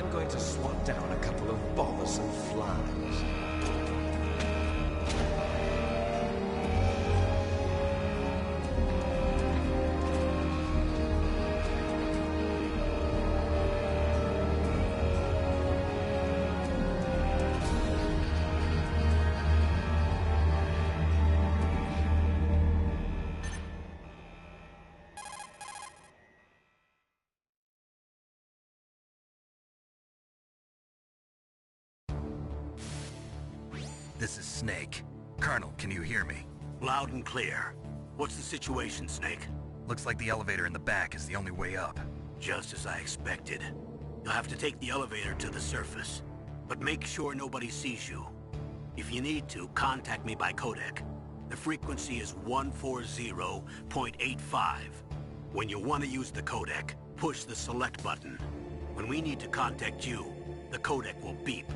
I'm going to swat down a couple of bothersome flies. This is Snake. Colonel, can you hear me? Loud and clear. What's the situation, Snake? Looks like the elevator in the back is the only way up. Just as I expected. You'll have to take the elevator to the surface. But make sure nobody sees you. If you need to, contact me by codec. The frequency is 140.85. When you want to use the codec, push the select button. When we need to contact you, the codec will beep.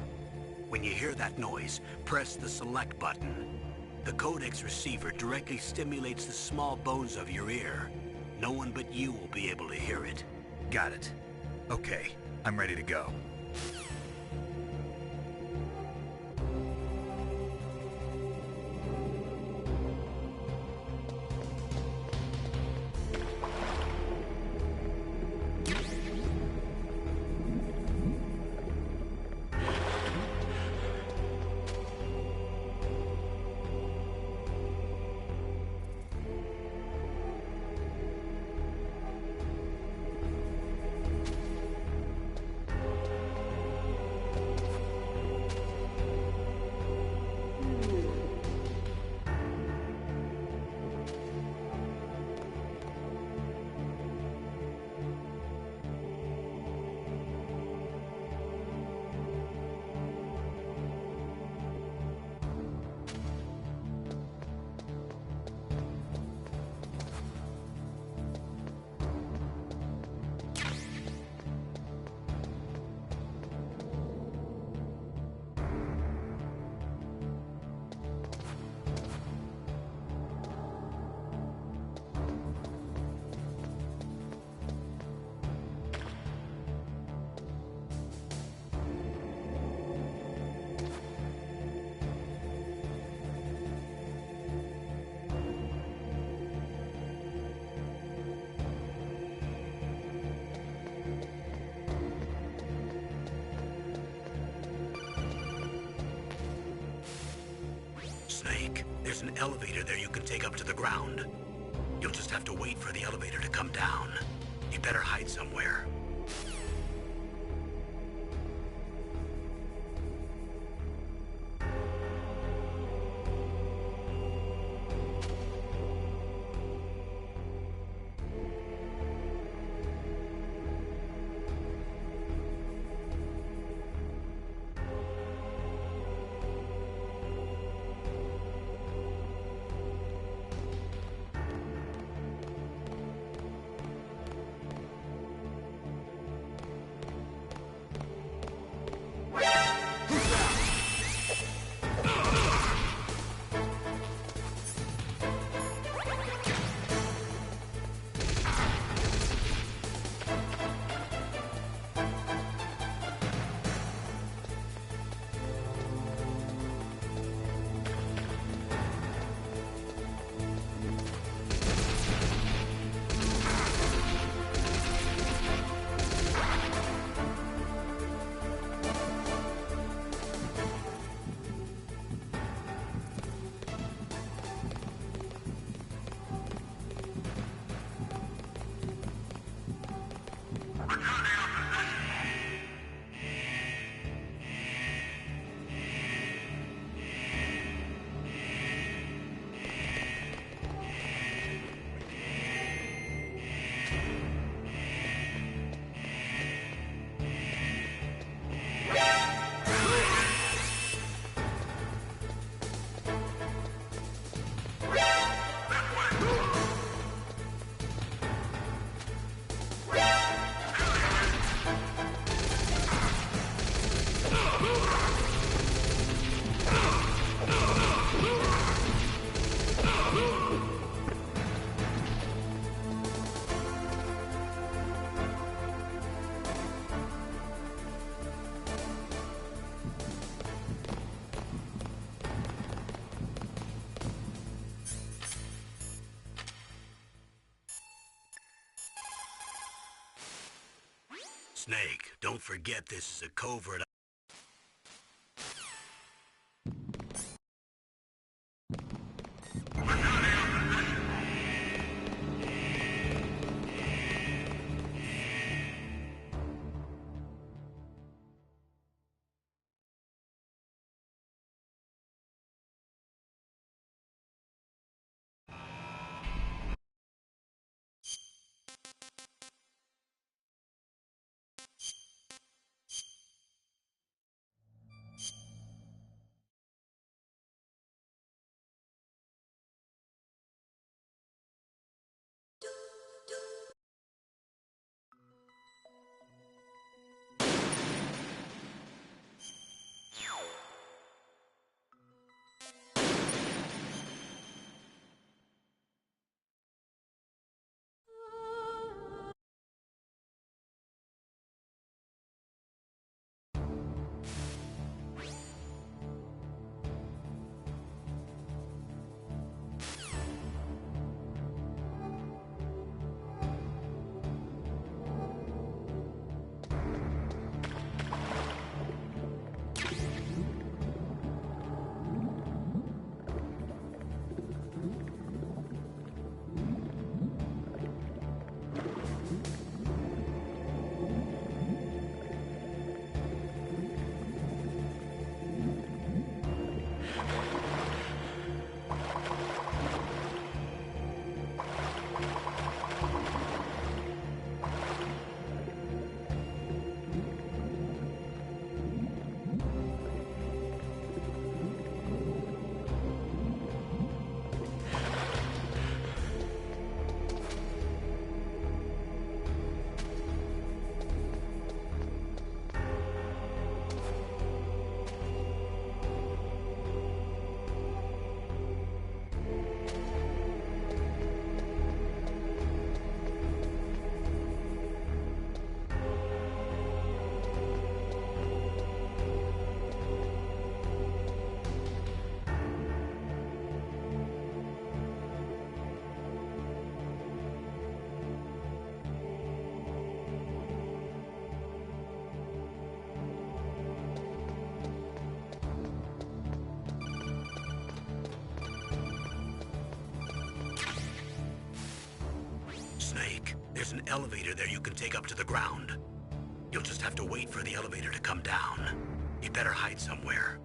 When you hear that noise, press the select button. The codec's receiver directly stimulates the small bones of your ear. No one but you will be able to hear it. Got it. Okay, I'm ready to go. Snake, there's an elevator there you can take up to the ground. You'll just have to wait for the elevator to come down. You better hide somewhere. Snake, don't forget this is a covert. Snake, there's an elevator there you can take up to the ground. You'll just have to wait for the elevator to come down. You'd better hide somewhere.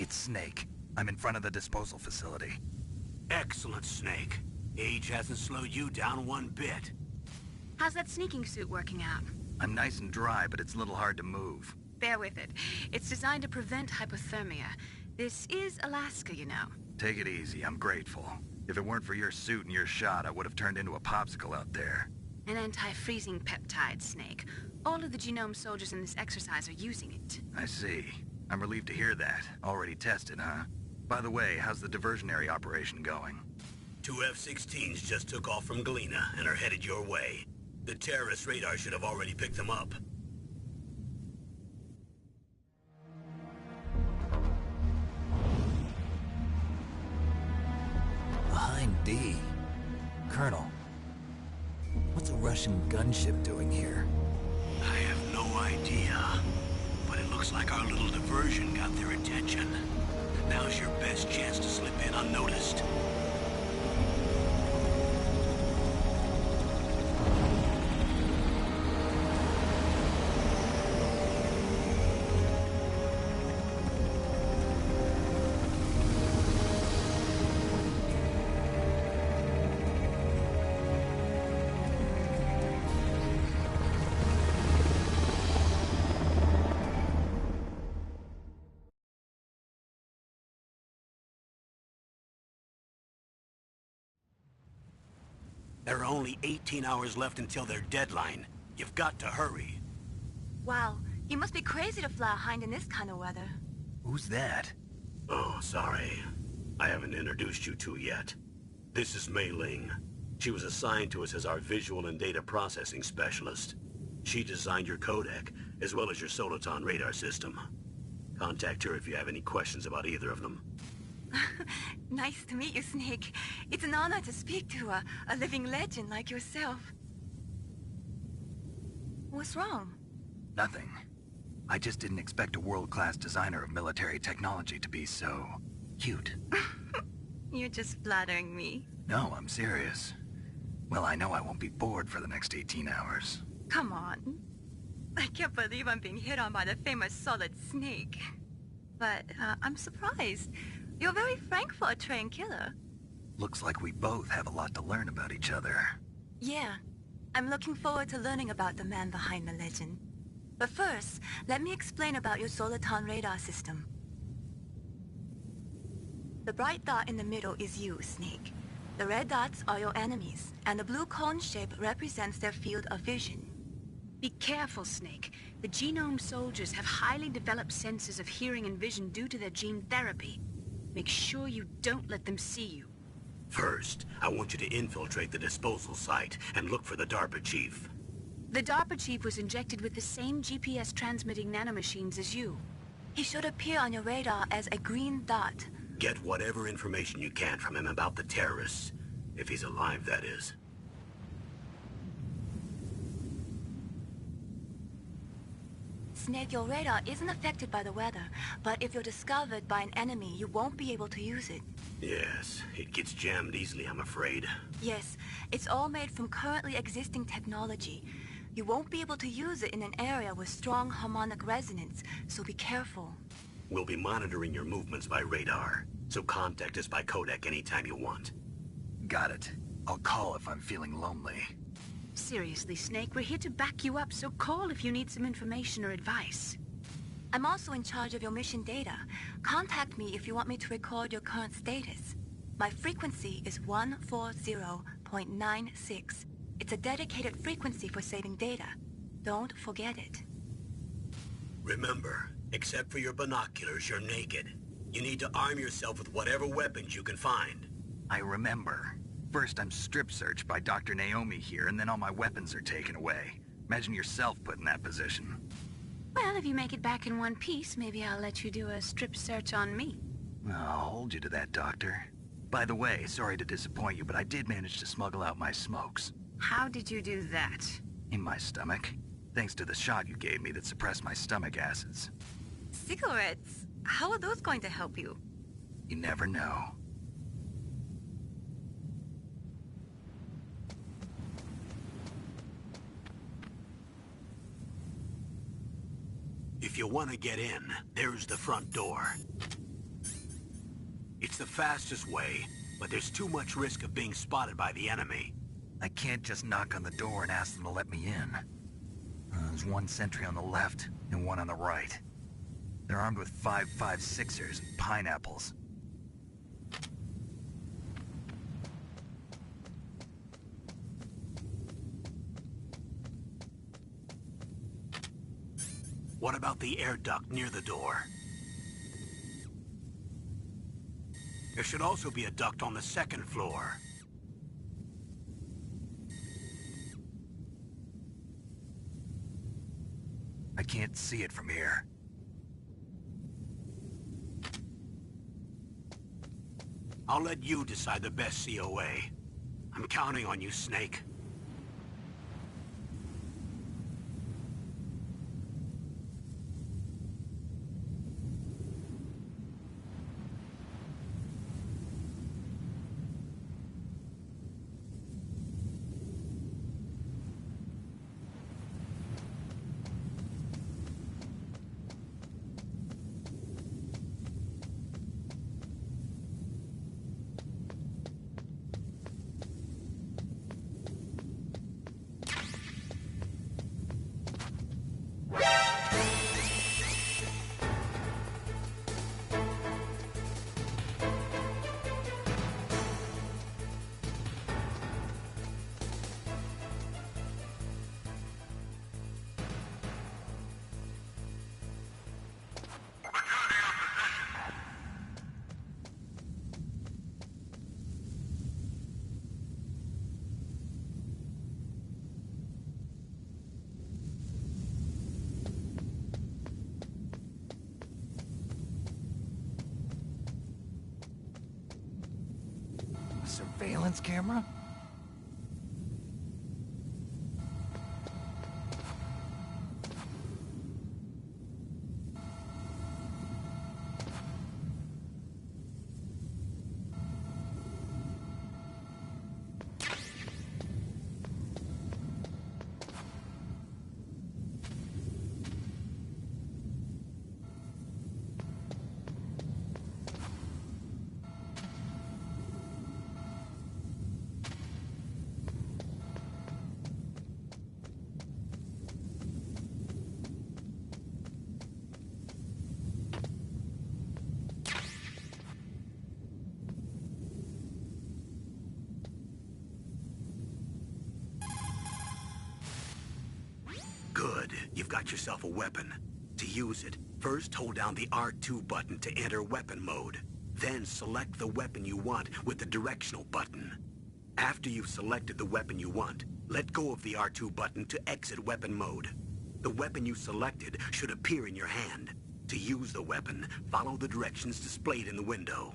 It's Snake. I'm in front of the disposal facility. Excellent, Snake. Age hasn't slowed you down one bit. How's that sneaking suit working out? I'm nice and dry, but it's a little hard to move. Bear with it. It's designed to prevent hypothermia. This is Alaska, you know. Take it easy, I'm grateful. If it weren't for your suit and your shot, I would have turned into a popsicle out there. An anti-freezing peptide, Snake. All of the genome soldiers in this exercise are using it. I see. I'm relieved to hear that. Already tested, huh? By the way, how's the diversionary operation going? 2 F-16s just took off from Galena and are headed your way. The terrorist radar should have already picked them up. Behind D. Colonel, what's a Russian gunship doing here? I have no idea, but it looks like our little diversion got their attention. Now's your best chance to slip in unnoticed. There are only 18 hours left until their deadline. You've got to hurry. Wow, you must be crazy to fly a hind in this kind of weather. Who's that? Oh, sorry. I haven't introduced you to yet. This is Mei Ling. She was assigned to us as our visual and data processing specialist. She designed your codec, as well as your Soliton radar system. Contact her if you have any questions about either of them. Nice to meet you, Snake. It's an honor to speak to a living legend like yourself. What's wrong? Nothing. I just didn't expect a world-class designer of military technology to be so... cute. You're just flattering me. No, I'm serious. Well, I know I won't be bored for the next 18 hours. Come on. I can't believe I'm being hit on by the famous Solid Snake. But I'm surprised. You're very frank for a trained killer. Looks like we both have a lot to learn about each other. Yeah. I'm looking forward to learning about the man behind the legend. But first, let me explain about your Soliton radar system. The bright dot in the middle is you, Snake. The red dots are your enemies, and the blue cone shape represents their field of vision. Be careful, Snake. The genome soldiers have highly developed senses of hearing and vision due to their gene therapy. Make sure you don't let them see you. First, I want you to infiltrate the disposal site and look for the DARPA chief. The DARPA chief was injected with the same GPS-transmitting nanomachines as you. He should appear on your radar as a green dot. Get whatever information you can from him about the terrorists. If he's alive, that is. Snake, your radar isn't affected by the weather, but if you're discovered by an enemy, you won't be able to use it. Yes, it gets jammed easily, I'm afraid. Yes, it's all made from currently existing technology. You won't be able to use it in an area with strong harmonic resonance, so be careful. We'll be monitoring your movements by radar, so contact us by codec anytime you want. Got it. I'll call if I'm feeling lonely. Seriously, Snake, we're here to back you up, so call if you need some information or advice. I'm also in charge of your mission data. Contact me if you want me to record your current status. My frequency is 140.96. It's a dedicated frequency for saving data. Don't forget it. Remember, except for your binoculars, you're naked. You need to arm yourself with whatever weapons you can find. I remember. First, I'm strip-searched by Dr. Naomi here, and then all my weapons are taken away. Imagine yourself put in that position. Well, if you make it back in one piece, maybe I'll let you do a strip search on me. I'll hold you to that, Doctor. By the way, sorry to disappoint you, but I did manage to smuggle out my smokes. How did you do that? In my stomach. Thanks to the shot you gave me that suppressed my stomach acids. Cigarettes? How are those going to help you? You never know. If you want to get in, there's the front door. It's the fastest way, but there's too much risk of being spotted by the enemy. I can't just knock on the door and ask them to let me in. There's one sentry on the left and one on the right. They're armed with 5.56ers and pineapples. What about the air duct near the door? There should also be a duct on the second floor. I can't see it from here. I'll let you decide the best COA. I'm counting on you, Snake. Surveillance camera? Good. You've got yourself a weapon. To use it, first hold down the R2 button to enter weapon mode. Then select the weapon you want with the directional button. After you've selected the weapon you want, let go of the R2 button to exit weapon mode. The weapon you selected should appear in your hand. To use the weapon, follow the directions displayed in the window.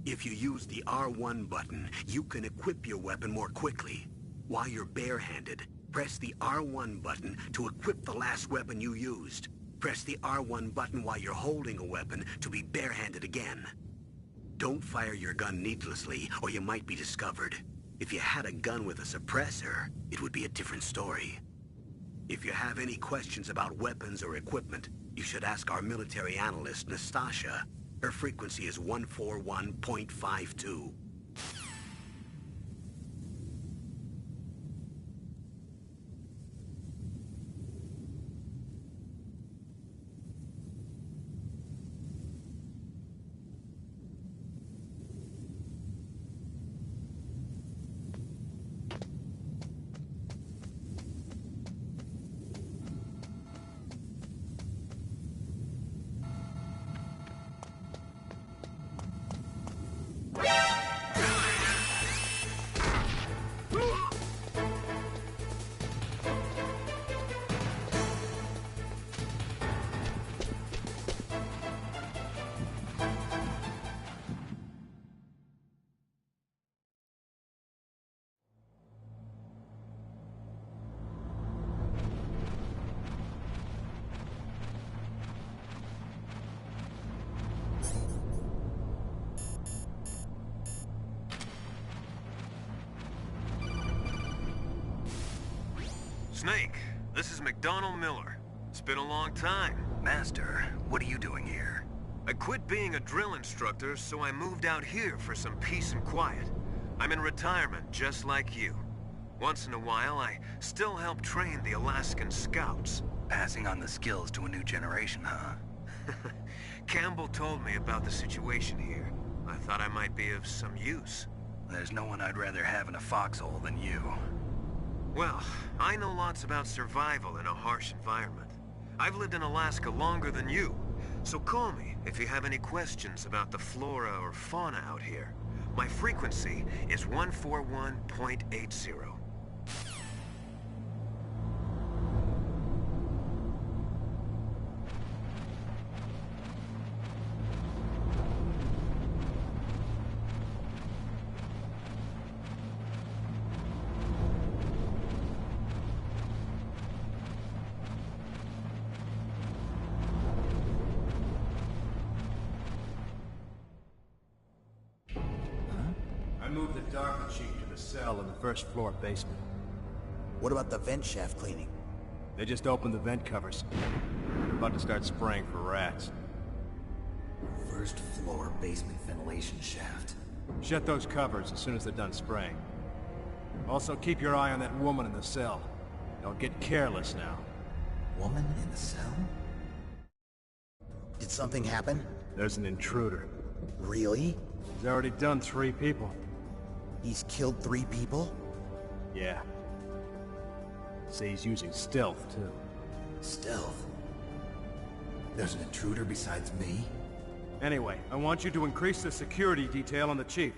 If you use the R1 button, you can equip your weapon more quickly. While you're barehanded, press the R1 button to equip the last weapon you used. Press the R1 button while you're holding a weapon to be barehanded again. Don't fire your gun needlessly, or you might be discovered. If you had a gun with a suppressor, it would be a different story. If you have any questions about weapons or equipment, you should ask our military analyst, Nastasha. Her frequency is 141.52. Snake, this is McDonald Miller. It's been a long time. Master, what are you doing here? I quit being a drill instructor, so I moved out here for some peace and quiet. I'm in retirement, just like you. Once in a while, I still help train the Alaskan Scouts. Passing on the skills to a new generation, huh? Campbell told me about the situation here. I thought I might be of some use. There's no one I'd rather have in a foxhole than you. Well, I know lots about survival in a harsh environment. I've lived in Alaska longer than you, so call me if you have any questions about the flora or fauna out here. My frequency is 141.80. I moved the Dark Chief to the cell in the first floor basement. What about the vent shaft cleaning? They just opened the vent covers. They're about to start spraying for rats. First floor basement ventilation shaft. Shut those covers as soon as they're done spraying. Also, keep your eye on that woman in the cell. Don't get careless now. Woman in the cell? Did something happen? There's an intruder. Really? He's already done 3 people. He's killed 3 people? Yeah. Say he's using stealth, too. Stealth? There's an intruder besides me? Anyway, I want you to increase the security detail on the Chief.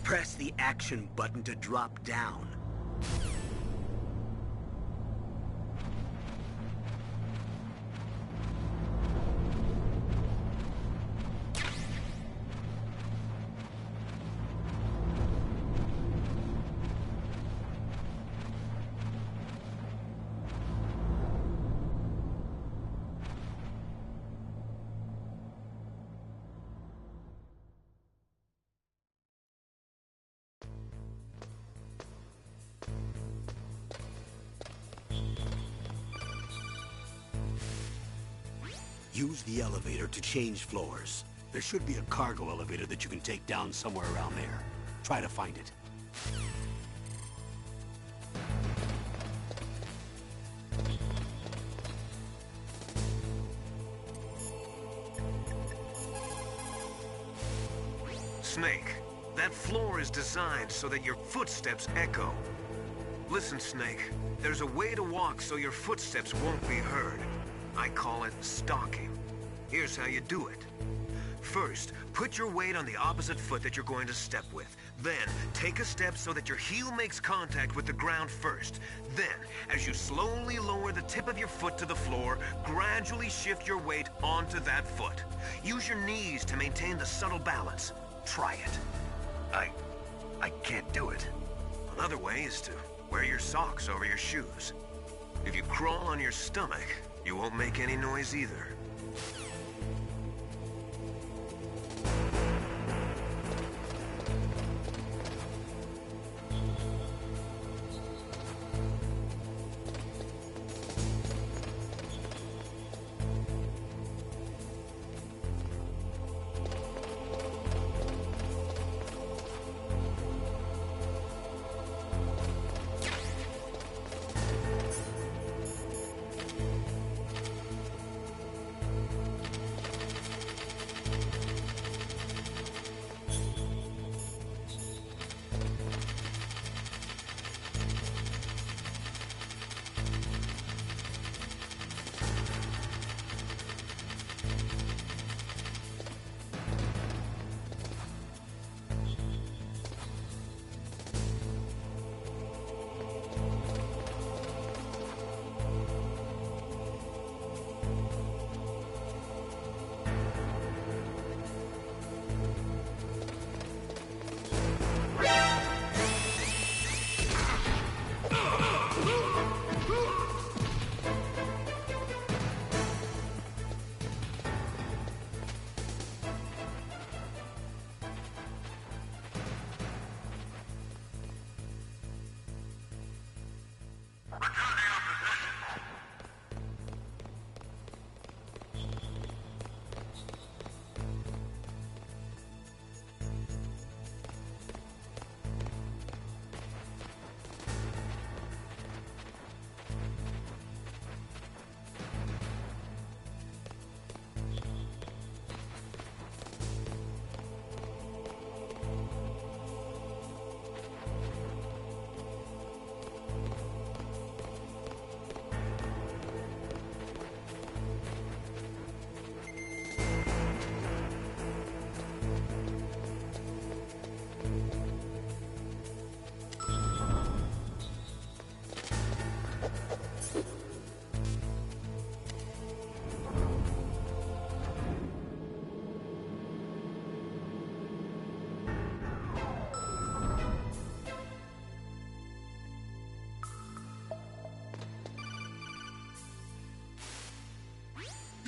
Press the action button to drop down. Use the elevator to change floors. There should be a cargo elevator that you can take down somewhere around there. Try to find it. Snake, that floor is designed so that your footsteps echo. Listen, Snake, there's a way to walk so your footsteps won't be heard. I call it stalking. Here's how you do it. First, put your weight on the opposite foot that you're going to step with. Then, take a step so that your heel makes contact with the ground first. Then, as you slowly lower the tip of your foot to the floor, gradually shift your weight onto that foot. Use your knees to maintain the subtle balance. Try it. I can't do it. Another way is to wear your socks over your shoes. If you crawl on your stomach, you won't make any noise either.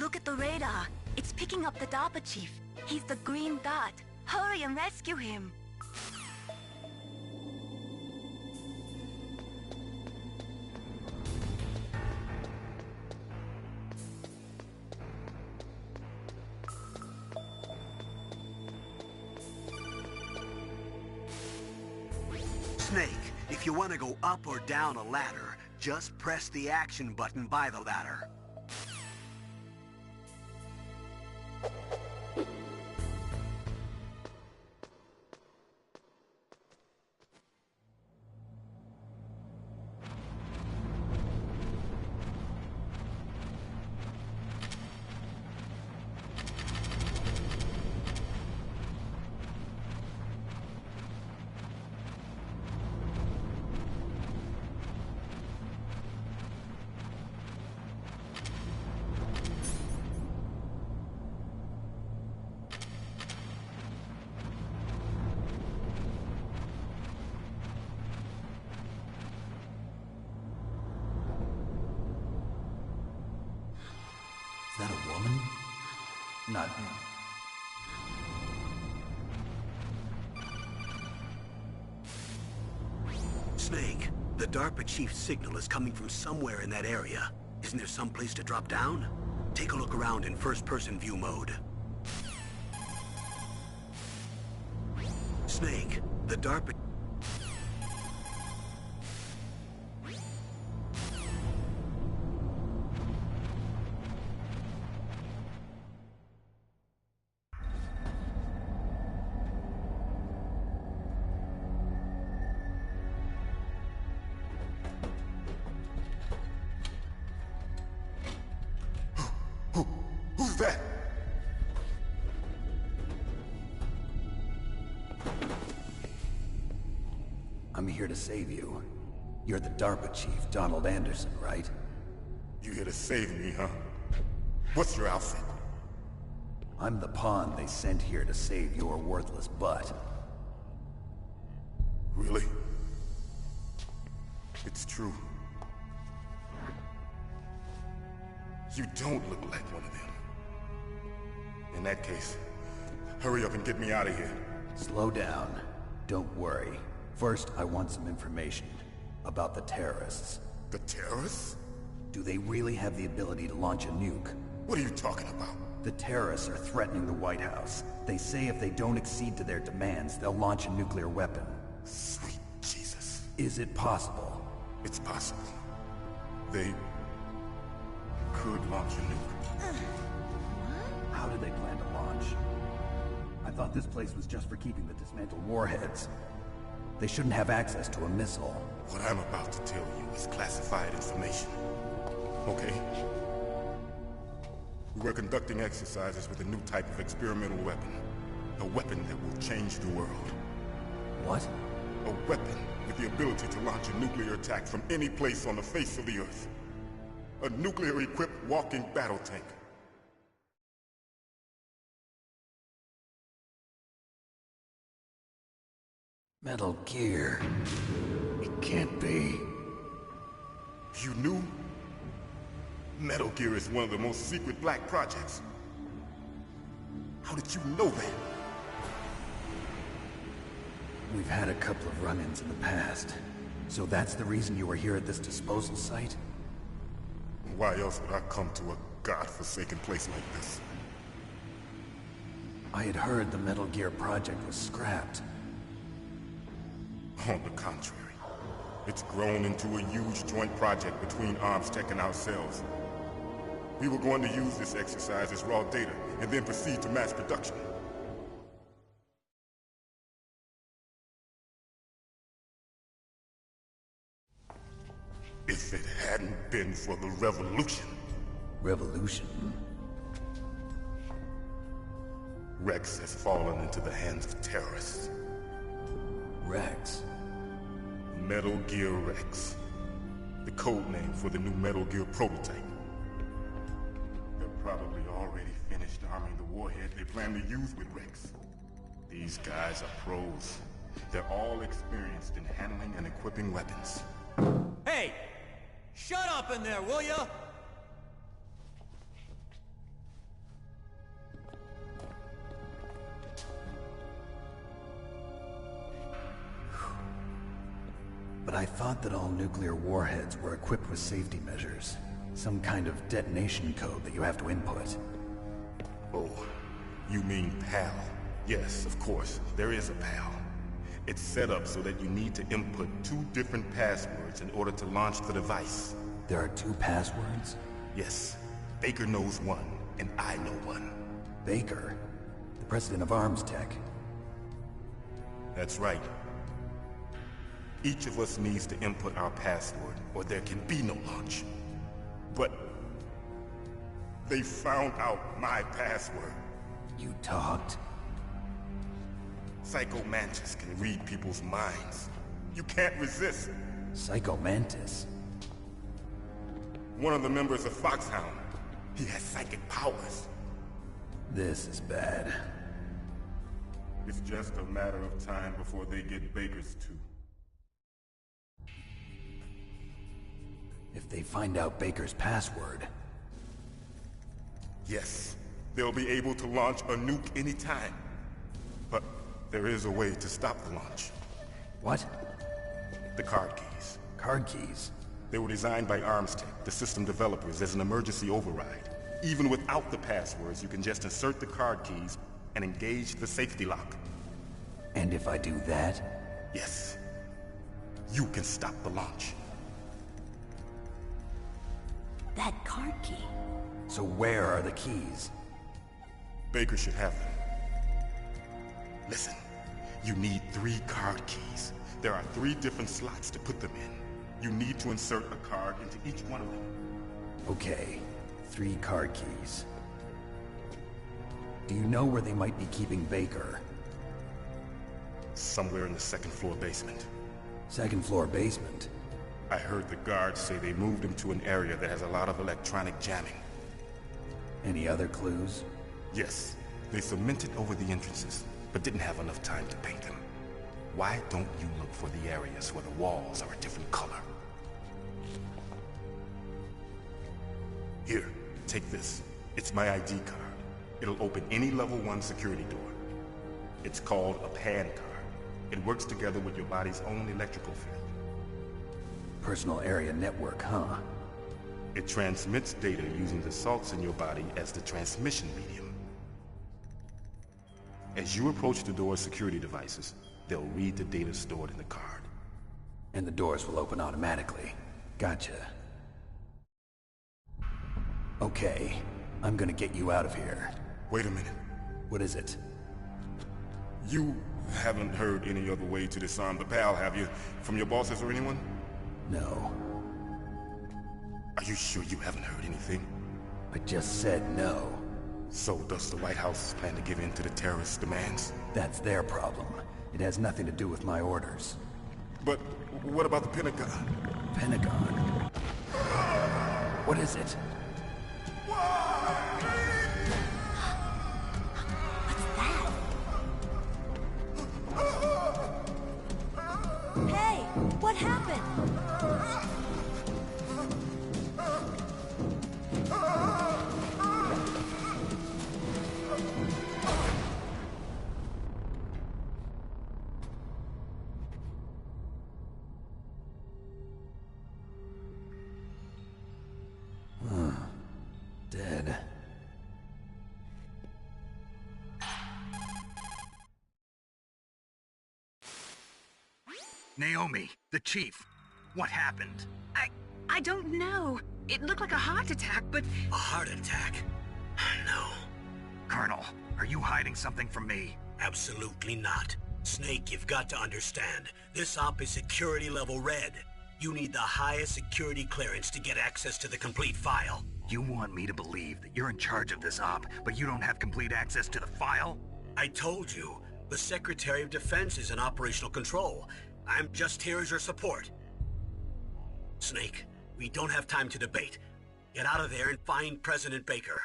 Look at the radar. It's picking up the DARPA chief. He's the green dot. Hurry and rescue him. Snake, if you want to go up or down a ladder, just press the action button by the ladder. Is that a woman? Not me. Snake, the DARPA chief's signal is coming from somewhere in that area. Isn't there some place to drop down? Take a look around in first-person view mode. Snake, the DARPA... Who's that? I'm here to save you. You're the DARPA chief, Donald Anderson, right? You here to save me, huh? What's your outfit? I'm the pawn they sent here to save your worthless butt. Really? It's true. You don't look like one of them. In that case, hurry up and get me out of here. Slow down. Don't worry. First, I want some information about the terrorists. The terrorists? Do they really have the ability to launch a nuke? What are you talking about? The terrorists are threatening the White House. They say if they don't accede to their demands, they'll launch a nuclear weapon. Sweet Jesus. Is it possible? It's possible. They could launch a nuke. How do they plan to launch? I thought this place was just for keeping the dismantled warheads. They shouldn't have access to a missile. What I'm about to tell you is classified information. Okay? We were conducting exercises with a new type of experimental weapon. A weapon that will change the world. What? A weapon with the ability to launch a nuclear attack from any place on the face of the Earth. A nuclear-equipped walking battle tank. Metal Gear. It can't be. You knew? Metal Gear is one of the most secret black projects. How did you know that? We've had a couple of run-ins in the past. So that's the reason you were here at this disposal site? Why else would I come to a godforsaken place like this? I had heard the Metal Gear project was scrapped. On the contrary, it's grown into a huge joint project between Arms Tech and ourselves. We were going to use this exercise as raw data and then proceed to mass production. If it hadn't been for the revolution... Revolution? Rex has fallen into the hands of terrorists. Rex? Metal Gear Rex. The code name for the new Metal Gear prototype. They're probably already finished arming the warhead they plan to use with Rex. These guys are pros. They're all experienced in handling and equipping weapons. Hey! Shut up in there, will ya? I thought that all nuclear warheads were equipped with safety measures. Some kind of detonation code that you have to input. Oh, you mean PAL? Yes, of course, there is a PAL. It's set up so that you need to input 2 different passwords in order to launch the device. There are 2 passwords? Yes. Baker knows one, and I know one. Baker? The president of Arms Tech? That's right. Each of us needs to input our password, or there can be no launch. But they found out my password. You talked? Psycho Mantis can read people's minds. You can't resist. Psycho Mantis? One of the members of Foxhound. He has psychic powers. This is bad. It's just a matter of time before they get Baker's too. If they find out Baker's password... Yes, they'll be able to launch a nuke anytime. But there is a way to stop the launch. What? The card keys. Card keys? They were designed by Armstech, the system developers, as an emergency override. Even without the passwords, you can just insert the card keys and engage the safety lock. And if I do that? Yes. You can stop the launch. That card key. So where are the keys? Baker should have them. Listen, you need 3 card keys. There are 3 different slots to put them in. You need to insert a card into each one of them. Okay, 3 card keys. Do you know where they might be keeping Baker? Somewhere in the 2nd floor basement. 2nd floor basement? I heard the guards say they moved him to an area that has a lot of electronic jamming. Any other clues? Yes. They cemented over the entrances, but didn't have enough time to paint them. Why don't you look for the areas where the walls are a different color? Here, take this. It's my ID card. It'll open any level 1 security door. It's called a PAN card. It works together with your body's own electrical field. Personal area network, huh? It transmits data using the salts in your body as the transmission medium. As you approach the door's security devices, they'll read the data stored in the card. And the doors will open automatically. Gotcha. Okay, I'm gonna get you out of here. Wait a minute. What is it? You haven't heard any other way to disarm the PAL, have you? From your bosses or anyone? No. Are you sure you haven't heard anything? I just said no. So does the White House plan to give in to the terrorists' demands? That's their problem. It has nothing to do with my orders. But what about the Pentagon? Pentagon? What is it? Hey, what happened? Dead. Naomi, the chief. What happened? I don't know. It looked like a heart attack, but... A heart attack? No. Colonel, are you hiding something from me? Absolutely not. Snake, you've got to understand. This op is security level red. You need the highest security clearance to get access to the complete file. You want me to believe that you're in charge of this op, but you don't have complete access to the file? I told you. The Secretary of Defense is in operational control. I'm just here as your support. Snake, we don't have time to debate. Get out of there and find President Baker.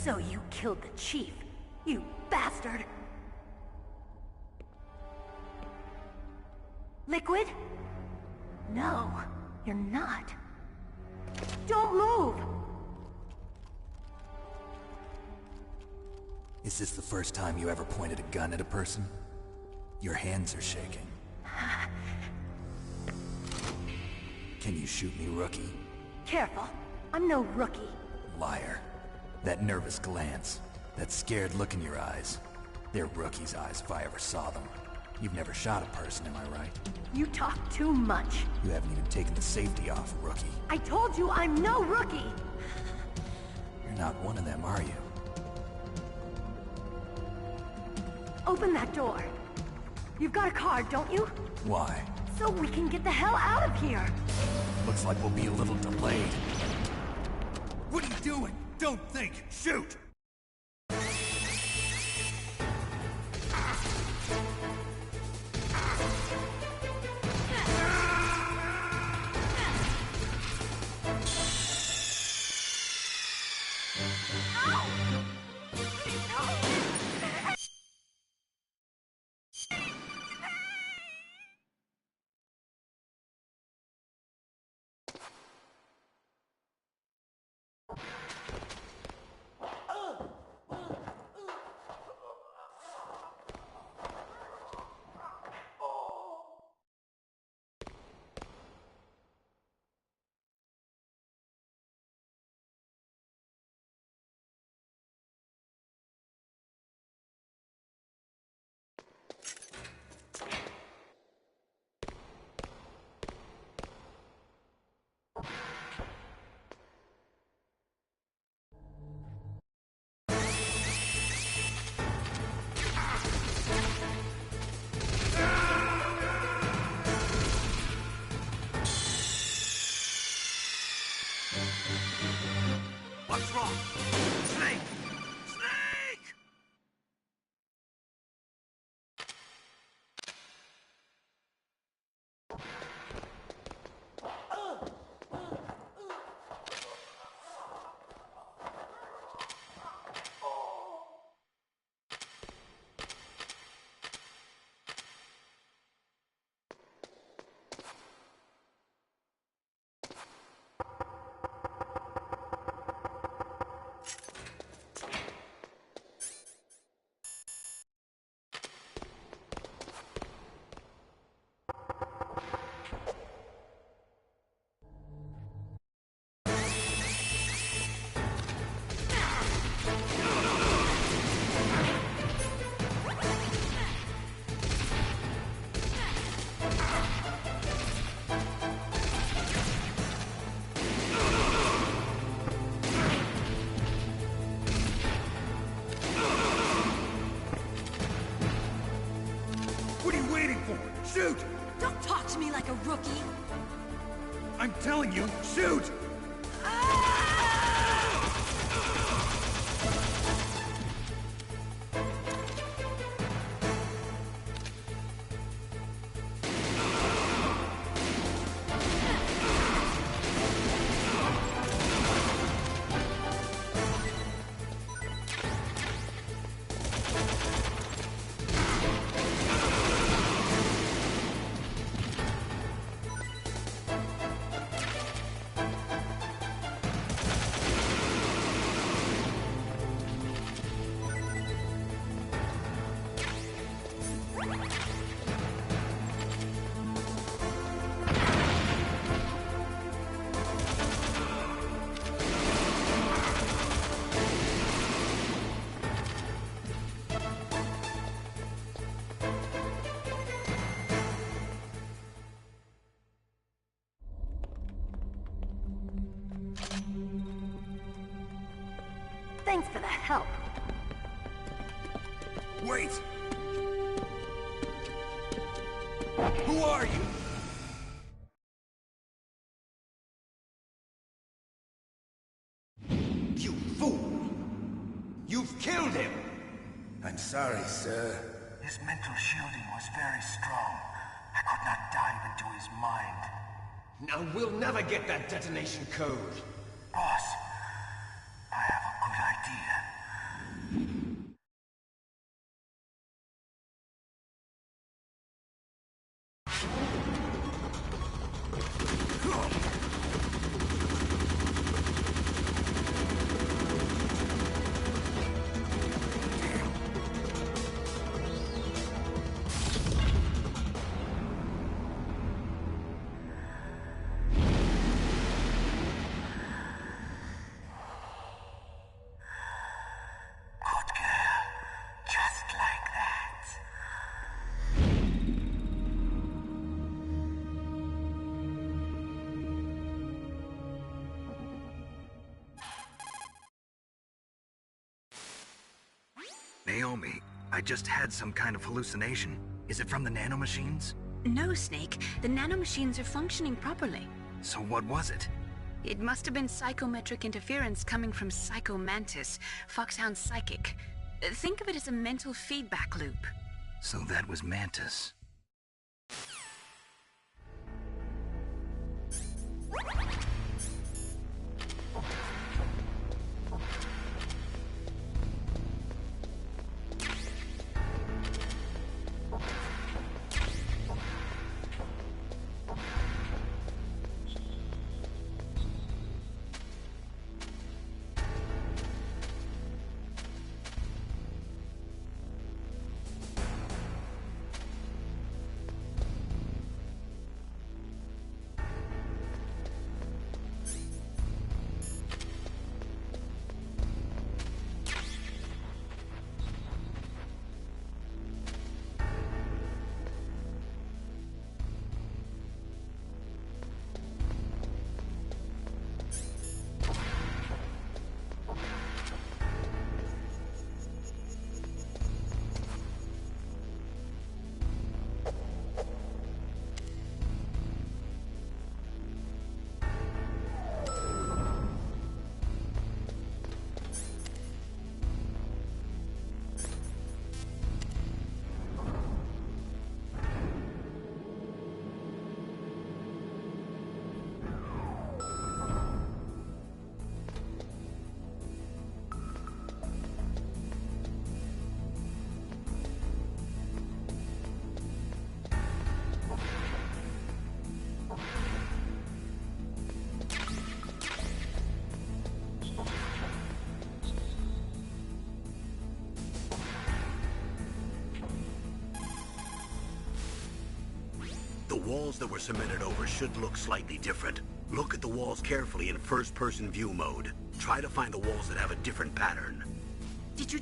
So you killed the chief, you bastard! Liquid? No, you're not. Don't move! Is this the first time you ever pointed a gun at a person? Your hands are shaking. Can you shoot me, rookie? Careful, I'm no rookie. Liar. That nervous glance, that scared look in your eyes. They're rookies' eyes if I ever saw them. You've never shot a person, am I right? You talk too much. You haven't even taken the safety off, rookie. I told you I'm no rookie! You're not one of them, are you? Open that door. You've got a card, don't you? Why? So we can get the hell out of here! Looks like we'll be a little delayed. What are you doing? Don't think! Shoot! What's wrong? Snake! Snake! What are you waiting for? Shoot! Don't talk to me like a rookie! I'm telling you, shoot! Thanks for the help. Wait! Who are you? You fool! You've killed him! I'm sorry, sir. His mental shielding was very strong. I could not dive into his mind. Now we'll never get that detonation code. Boss, I have a good idea. Naomi, I just had some kind of hallucination. Is it from the nanomachines? No, Snake. The nanomachines are functioning properly. So what was it? It must have been psychometric interference coming from Psycho Mantis, Foxhound's psychic. Think of it as a mental feedback loop. So that was Mantis. The walls that were cemented over should look slightly different. Look at the walls carefully in first-person view mode. Try to find the walls that have a different pattern. Did you...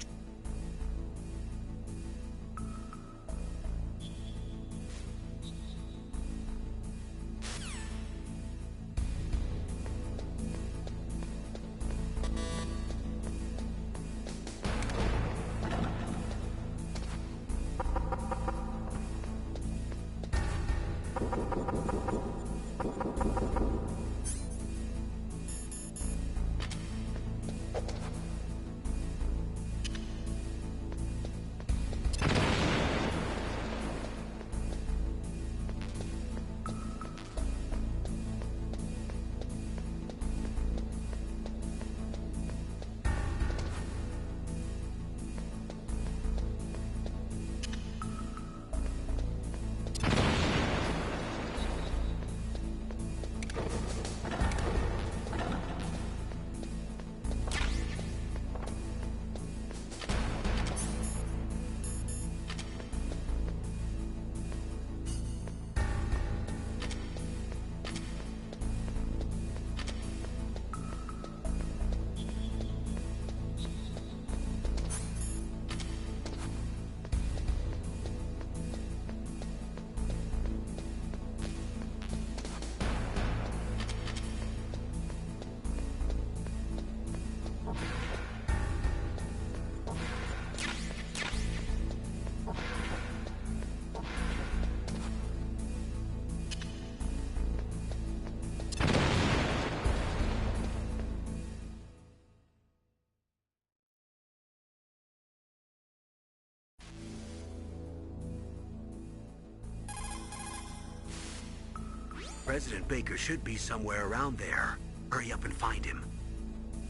President Baker should be somewhere around there. Hurry up and find him.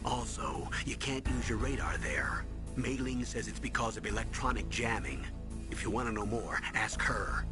Also, you can't use your radar there. Mei-Ling says it's because of electronic jamming. If you want to know more, ask her.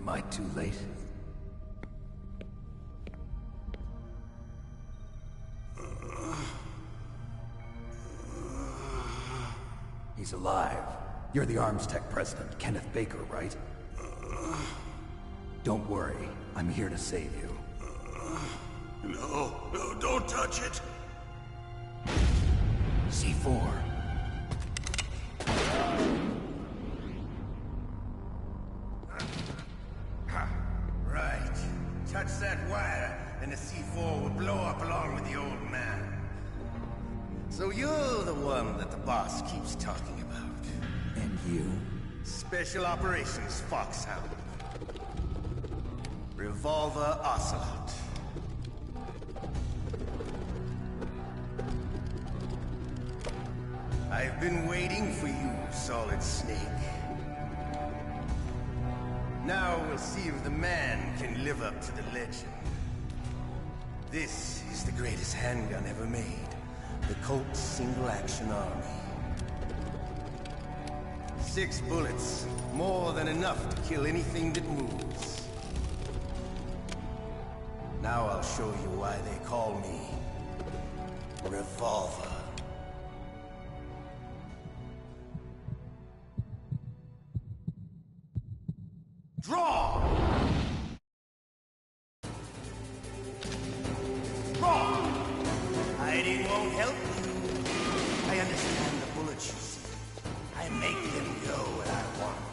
Am I too late? He's alive. You're the Arms Tech president, Kenneth Baker, right? Don't worry. I'm here to save you. No, don't touch it! C4. Right. Touch that wire, and the C4 will blow up along with the old man. So you're the one that the boss keeps talking about. And you? Special Operations Foxhound. Revolver Ocelot. I've been waiting for you, Solid Snake. Now we'll see if the man can live up to the legend. This is the greatest handgun ever made. The Colt Single Action Army. 6 bullets, more than enough to kill anything that moves. Now I'll show you why they call me Revolver. Draw! Draw! Hiding won't help you. I understand the bullets you see. I make them go where I want.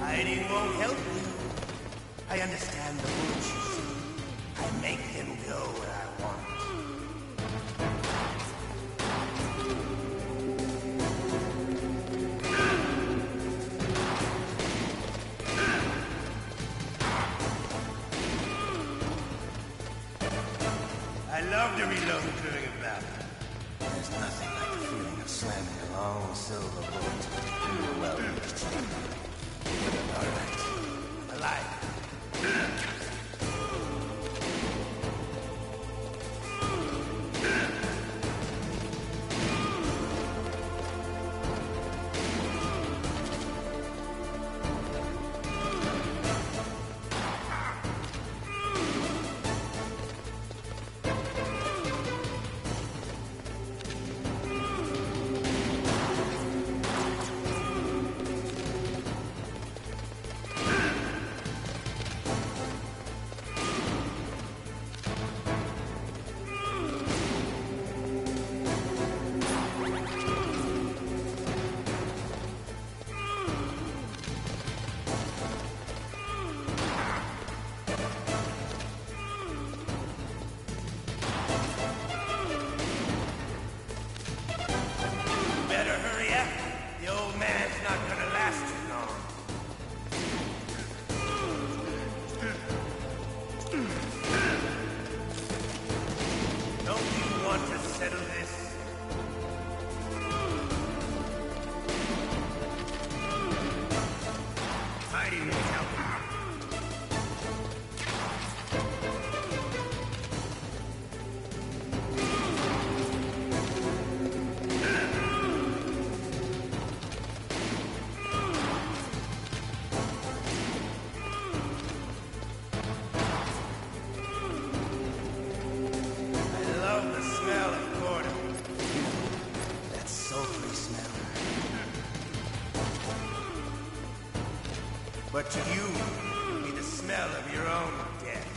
Hiding won't help you. I understand the bullets you see. I make them go where I want. I love to reload during a battle. There's nothing like the feeling of slamming a long silver bullet into a well-mixed chamber. All right. Alive. But to you, it'll be the smell of your own death.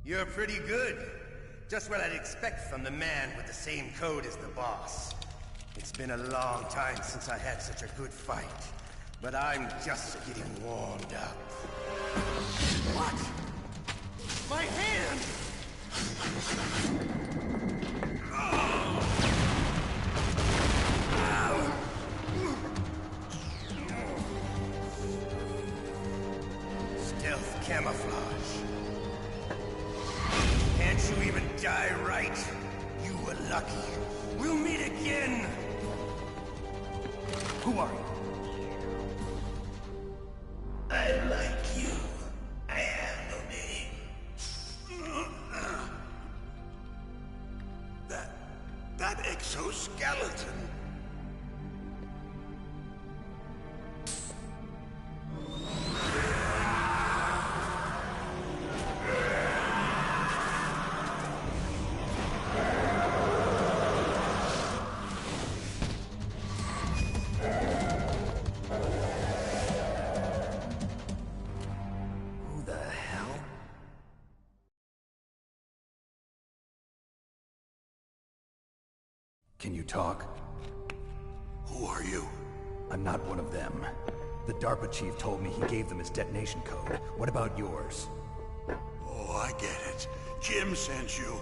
You're pretty good. Just what I'd expect from the man with the same code as the boss. It's been a long time since I had such a good fight, but I'm just getting warmed up. What? My hand! Stealth camouflage. Can't you even die right? You were lucky. We'll meet again! Who are you? I like you. I have no name. That exoskeleton. Can you talk? Who are you? I'm not one of them. The DARPA chief told me he gave them his detonation code. What about yours? Oh, I get it. Jim sent you.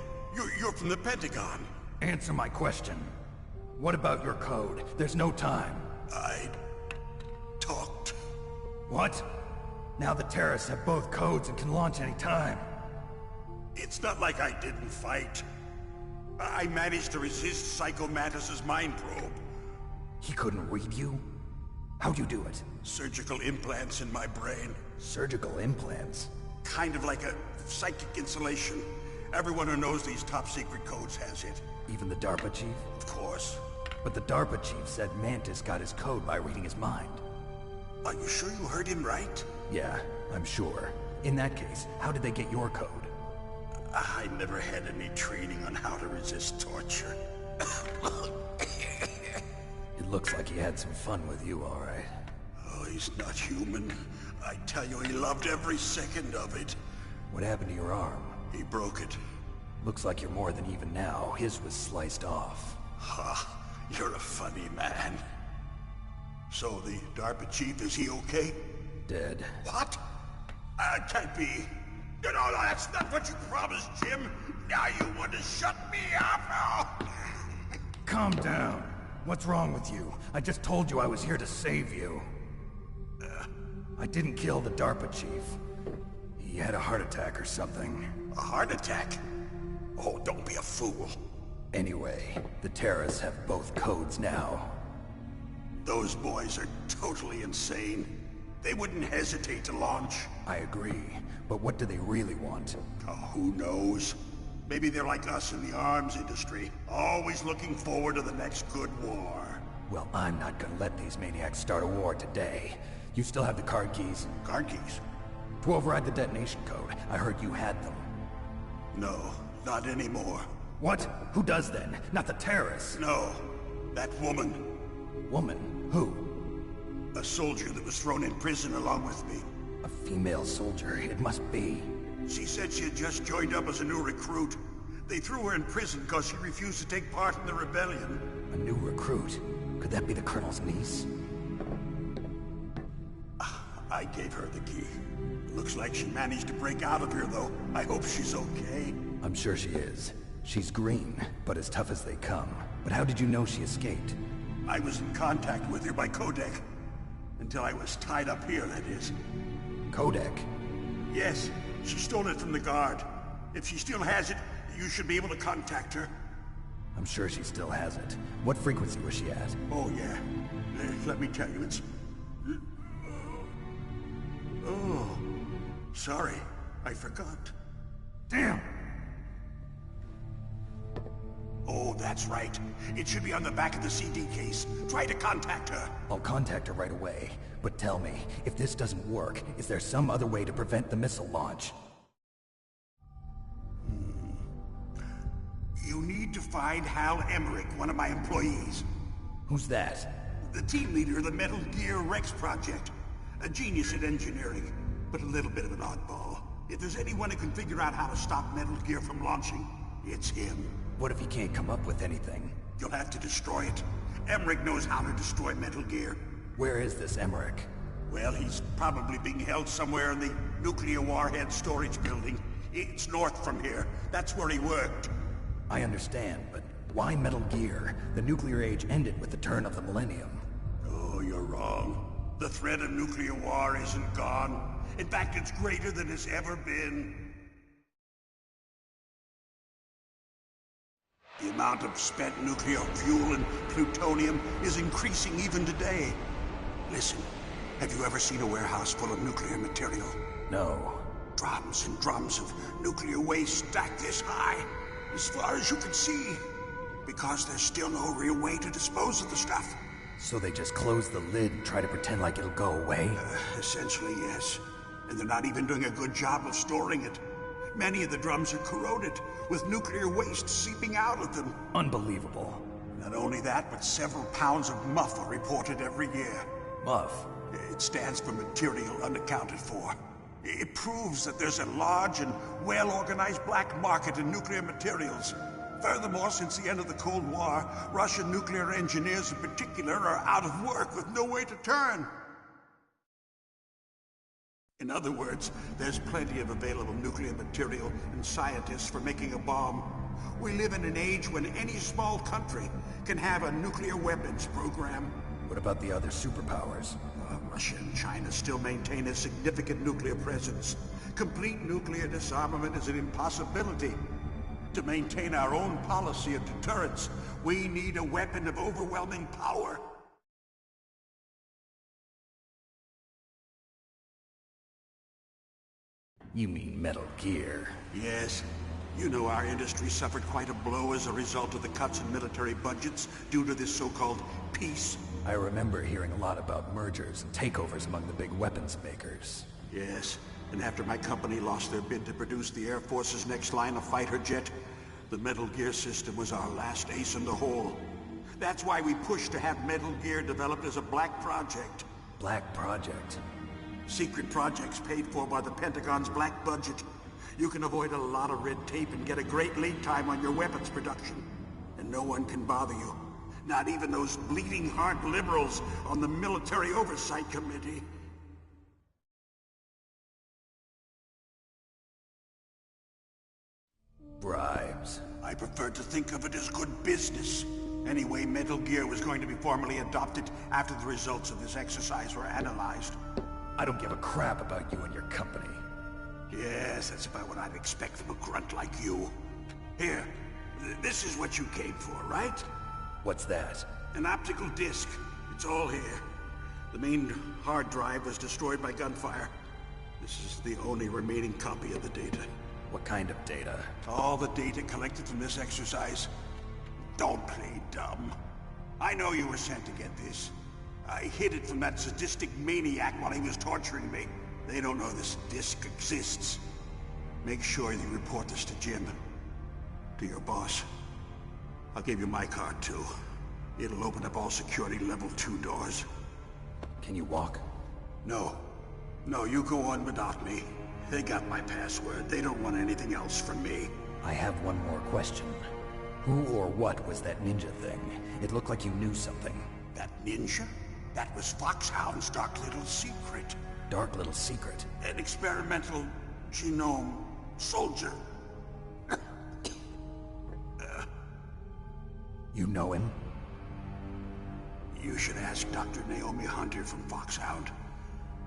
You're from the Pentagon. Answer my question. What about your code? There's no time. I talked. What? Now the terrorists have both codes and can launch any time. It's not like I didn't fight. I managed to resist Psycho Mantis's mind probe. He couldn't read you? How'd you do it? Surgical implants in my brain. Surgical implants? Kind of like a psychic insulation. Everyone who knows these top-secret codes has it. Even the DARPA chief? Of course. But the DARPA chief said Mantis got his code by reading his mind. Are you sure you heard him right? Yeah, I'm sure. In that case, how did they get your code? I never had any training on how to resist torture. It looks like he had some fun with you, all right. Oh, he's not human. I tell you, he loved every second of it. What happened to your arm? He broke it. Looks like you're more than even now. His was sliced off. Ha, you're a funny man. So the DARPA chief, is he okay? Dead. What? Can't be. You know, that's not what you promised, Jim. Now you want to shut me up? Calm down. What's wrong with you? I just told you I was here to save you. I didn't kill the DARPA chief. He had a heart attack or something. A heart attack? Oh, don't be a fool. Anyway, the terrorists have both codes now. Those boys are totally insane. They wouldn't hesitate to launch. I agree, but what do they really want? Oh, who knows? Maybe they're like us in the arms industry, always looking forward to the next good war. Well, I'm not gonna let these maniacs start a war today. You still have the card keys? Card keys? To override the detonation code. I heard you had them. No, not anymore. What? Who does then? Not the terrorists? No, that woman. Woman? Who? A soldier that was thrown in prison along with me. A female soldier, it must be. She said she had just joined up as a new recruit. They threw her in prison because she refused to take part in the rebellion. A new recruit? Could that be the Colonel's niece? I gave her the key. Looks like she managed to break out of here, though. I hope she's okay. I'm sure she is. She's green, but as tough as they come. But how did you know she escaped? I was in contact with her by codec. Until I was tied up here, that is. Codec? Yes, she stole it from the guard. If she still has it, you should be able to contact her. I'm sure she still has it. What frequency was she at? Oh, yeah. Let me tell you, it's... Oh, sorry. I forgot. Damn! Oh, that's right. It should be on the back of the CD case. Try to contact her. I'll contact her right away. But tell me, if this doesn't work, is there some other way to prevent the missile launch? You need to find Hal Emmerich, one of my employees. Who's that? The team leader of the Metal Gear Rex project. A genius at engineering, but a little bit of an oddball. If there's anyone who can figure out how to stop Metal Gear from launching, it's him. What if he can't come up with anything? You'll have to destroy it. Emmerich knows how to destroy Metal Gear. Where is this Emmerich? Well, he's probably being held somewhere in the nuclear warhead storage building. It's north from here. That's where he worked. I understand, but why Metal Gear? The nuclear age ended with the turn of the millennium. Oh, you're wrong. The threat of nuclear war isn't gone. In fact, it's greater than it's ever been. The amount of spent nuclear fuel and plutonium is increasing even today. Listen, have you ever seen a warehouse full of nuclear material? No. Drums and drums of nuclear waste stacked this high, as far as you can see, because there's still no real way to dispose of the stuff. So they just close the lid and try to pretend like it'll go away? Essentially, yes. And they're not even doing a good job of storing it. Many of the drums are corroded, with nuclear waste seeping out of them. Unbelievable. Not only that, but several pounds of MUF are reported every year. MUF? It stands for material unaccounted for. It proves that there's a large and well-organized black market in nuclear materials. Furthermore, since the end of the Cold War, Russian nuclear engineers in particular are out of work with no way to turn. In other words, there's plenty of available nuclear material and scientists for making a bomb. We live in an age when any small country can have a nuclear weapons program. What about the other superpowers? Russia and China still maintain a significant nuclear presence. Complete nuclear disarmament is an impossibility. To maintain our own policy of deterrence, we need a weapon of overwhelming power. You mean Metal Gear? Yes. You know our industry suffered quite a blow as a result of the cuts in military budgets due to this so-called peace. I remember hearing a lot about mergers and takeovers among the big weapons makers. Yes, and after my company lost their bid to produce the Air Force's next line of fighter jet, the Metal Gear system was our last ace in the hole. That's why we pushed to have Metal Gear developed as a black project. Black project? Secret projects paid for by the Pentagon's black budget. You can avoid a lot of red tape and get a great lead time on your weapons production. And no one can bother you. Not even those bleeding heart liberals on the Military Oversight Committee. Bribes. I prefer to think of it as good business. Anyway, Metal Gear was going to be formally adopted after the results of this exercise were analyzed. I don't give a crap about you and your company. Yes, that's about what I'd expect from a grunt like you. Here, this is what you came for, right? What's that? An optical disc. It's all here. The main hard drive was destroyed by gunfire. This is the only remaining copy of the data. What kind of data? All the data collected from this exercise. Don't play dumb. I know you were sent to get this. I hid it from that sadistic maniac while he was torturing me. They don't know this disc exists. Make sure you report this to Jim. To your boss. I'll give you my card, too. It'll open up all security level 2 doors. Can you walk? No. No, you go on without me. They got my password. They don't want anything else from me. I have one more question. Who or what was that ninja thing? It looked like you knew something. That ninja? That was Foxhound's dark little secret. dark little secret. An experimental genome soldier. You know him? You should ask Dr. Naomi Hunter from Foxhound.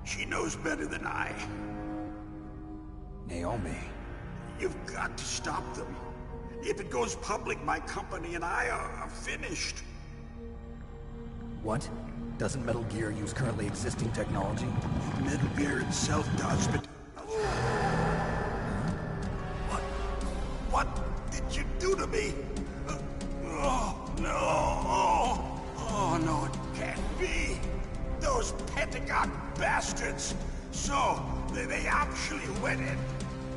She knows better than I. Naomi? You've got to stop them. If it goes public, my company and I are finished. What? Doesn't Metal Gear use currently existing technology? Metal Gear itself does, but... What did you do to me? Oh, no. Oh, no, it can't be. Those Pentagon bastards. So, they actually went and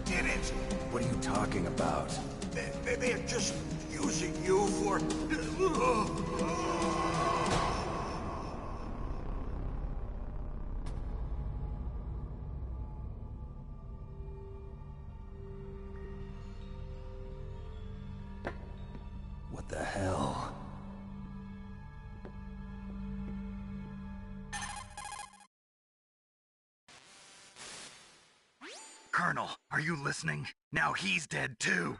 did it. What are you talking about? They're just using you for... What the hell? Colonel, are you listening? Now he's dead too.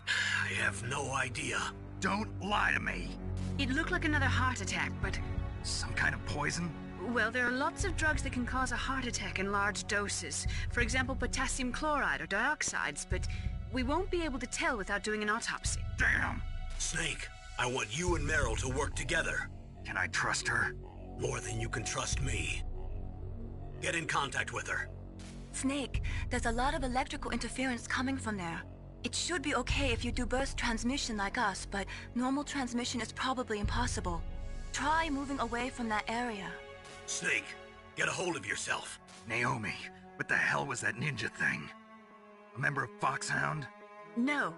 I have no idea. Don't lie to me. It looked like another heart attack, but... Some kind of poison? Well, there are lots of drugs that can cause a heart attack in large doses. For example, potassium chloride or dioxides, but we won't be able to tell without doing an autopsy. Damn! Snake, I want you and Meryl to work together. Can I trust her? More than you can trust me. Get in contact with her. Snake, there's a lot of electrical interference coming from there. It should be okay if you do burst transmission like us, but normal transmission is probably impossible. Try moving away from that area. Snake, get a hold of yourself. Naomi, what the hell was that ninja thing? A member of Foxhound? No.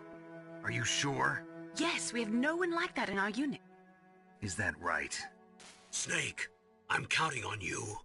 Are you sure? Yes, we have no one like that in our unit. Is that right? Snake, I'm counting on you.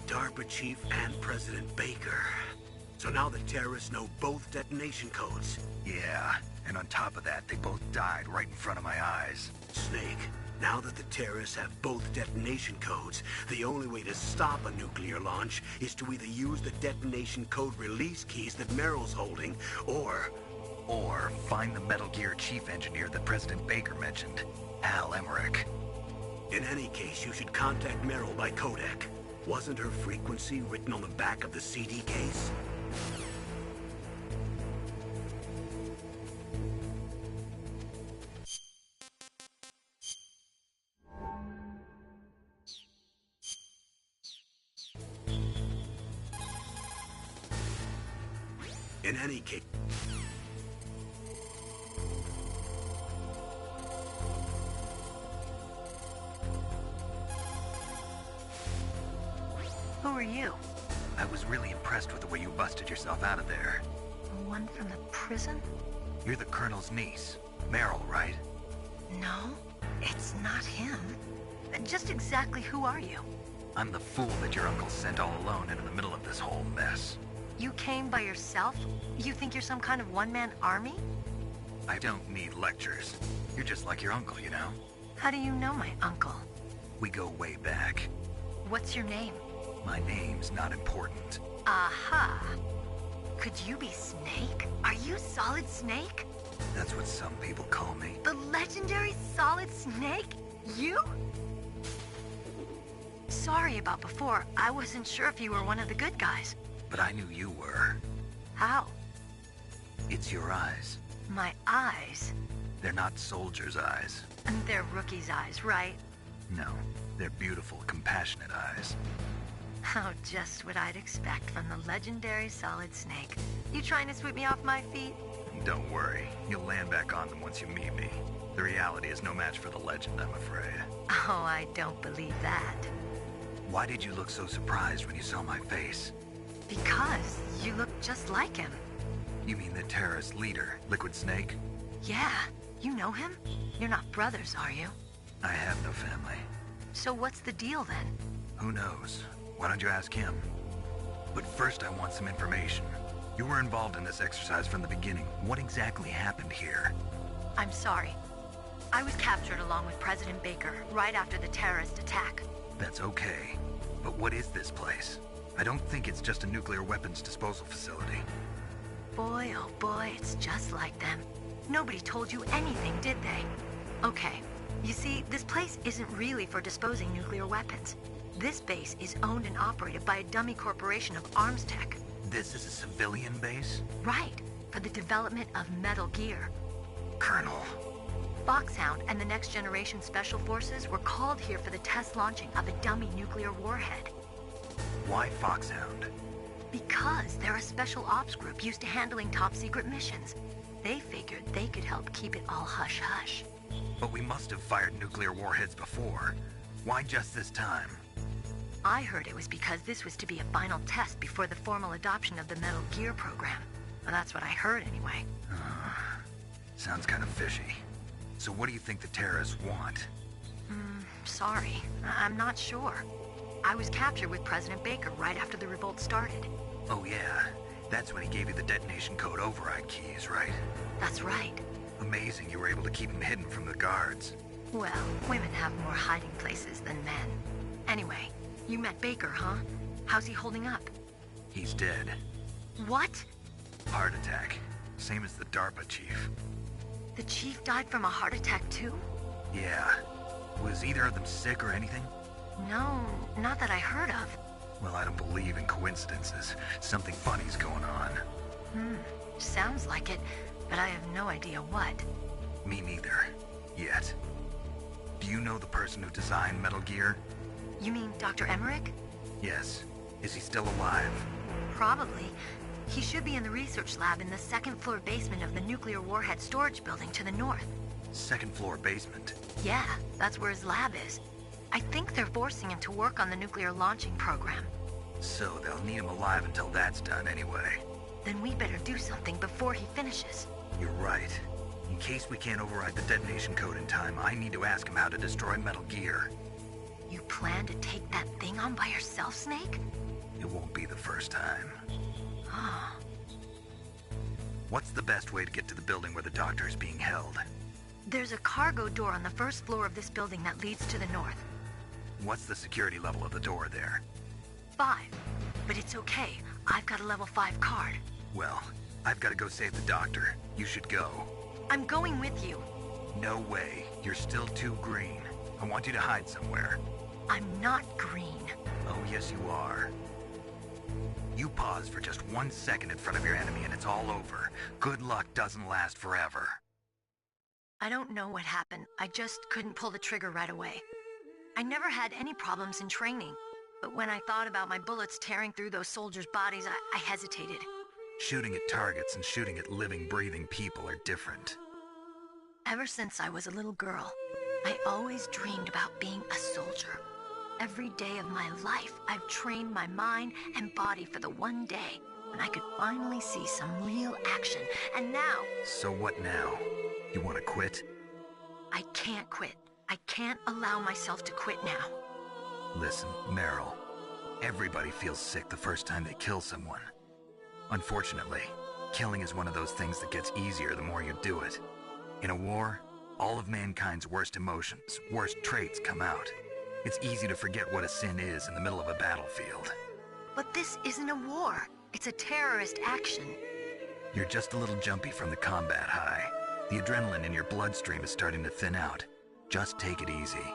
DARPA chief and President Baker. So now the terrorists know both detonation codes. Yeah, and on top of that, they both died right in front of my eyes. Snake, now that the terrorists have both detonation codes, the only way to stop a nuclear launch is to either use the detonation code release keys that Meryl's holding, or find the Metal Gear chief engineer that President Baker mentioned, Al Emmerich. In any case, you should contact Meryl by codec. Wasn't her frequency written on the back of the CD case? In any case... Who are you? I was really impressed with the way you busted yourself out of there. The one from the prison? You're the Colonel's niece, Meryl, right? No, it's not him. Just exactly who are you? I'm the fool that your uncle sent all alone into the middle of this whole mess. You came by yourself? You think you're some kind of one-man army? I don't need lectures. You're just like your uncle, you know? How do you know my uncle? We go way back. What's your name? My name's not important. Aha! Could you be Snake? Are you Solid Snake? That's what some people call me. The legendary Solid Snake? You? Sorry about before. I wasn't sure if you were one of the good guys. But I knew you were. How? It's your eyes. My eyes? They're not soldiers' eyes. They're rookies' eyes, right? No, they're beautiful, compassionate eyes. Oh, just what I'd expect from the legendary Solid Snake. You trying to sweep me off my feet? Don't worry. You'll land back on them once you meet me. The reality is no match for the legend, I'm afraid. Oh, I don't believe that. Why did you look so surprised when you saw my face? Because you look just like him. You mean the terrorist leader, Liquid Snake? Yeah, you know him? You're not brothers, are you? I have no family. So what's the deal then? Who knows? Why don't you ask him? But first I want some information. You were involved in this exercise from the beginning. What exactly happened here? I'm sorry. I was captured along with President Baker right after the terrorist attack. That's okay. But what is this place? I don't think it's just a nuclear weapons disposal facility. Boy, oh boy, it's just like them. Nobody told you anything, did they? Okay, you see, this place isn't really for disposing nuclear weapons. This base is owned and operated by a dummy corporation of arms tech. This is a civilian base? Right, for the development of Metal Gear. Colonel. Foxhound and the Next Generation Special Forces were called here for the test launching of a dummy nuclear warhead. Why Foxhound? Because they're a special ops group used to handling top-secret missions. They figured they could help keep it all hush-hush. But we must have fired nuclear warheads before. Why just this time? I heard it was because this was to be a final test before the formal adoption of the Metal Gear program. Well, that's what I heard anyway. Sounds kind of fishy. So what do you think the terrorists want? Sorry. I'm not sure. I was captured with President Baker right after the revolt started. Oh yeah, that's when he gave you the detonation code override keys, right? That's right. Amazing you were able to keep him hidden from the guards. Well, women have more hiding places than men. Anyway, you met Baker, huh? How's he holding up? He's dead. What? Heart attack. Same as the DARPA chief. The chief died from a heart attack too? Yeah. Was either of them sick or anything? No, not that I heard of. Well, I don't believe in coincidences. Something funny's going on. Sounds like it, but I have no idea what. Me neither. Yet. Do you know the person who designed Metal Gear? You mean Dr. Emmerich? Yes. Is he still alive? Probably. He should be in the research lab in the second-floor basement of the nuclear warhead storage building to the north. Second-floor basement? Yeah, that's where his lab is. I think they're forcing him to work on the nuclear launching program. So they'll need him alive until that's done anyway. Then we better do something before he finishes. You're right. In case we can't override the detonation code in time, I need to ask him how to destroy Metal Gear. You plan to take that thing on by yourself, Snake? It won't be the first time. What's the best way to get to the building where the doctor is being held? There's a cargo door on the first floor of this building that leads to the north. What's the security level of the door there? 5. But it's okay. I've got a level 5 card. Well, I've got to go save the doctor. You should go. I'm going with you. No way. You're still too green. I want you to hide somewhere. I'm not green. Oh, yes, you are. You pause for just 1 second in front of your enemy and it's all over. Good luck doesn't last forever. I don't know what happened. I just couldn't pull the trigger right away. I never had any problems in training, but when I thought about my bullets tearing through those soldiers' bodies, I hesitated. Shooting at targets and shooting at living, breathing people are different. Ever since I was a little girl, I always dreamed about being a soldier. Every day of my life, I've trained my mind and body for the one day when I could finally see some real action, and now... So what now? You want to quit? I can't quit. I can't allow myself to quit now. Listen, Meryl, everybody feels sick the first time they kill someone. Unfortunately, killing is one of those things that gets easier the more you do it. In a war, all of mankind's worst emotions, worst traits come out. It's easy to forget what a sin is in the middle of a battlefield. But this isn't a war. It's a terrorist action. You're just a little jumpy from the combat high. The adrenaline in your bloodstream is starting to thin out. Just take it easy.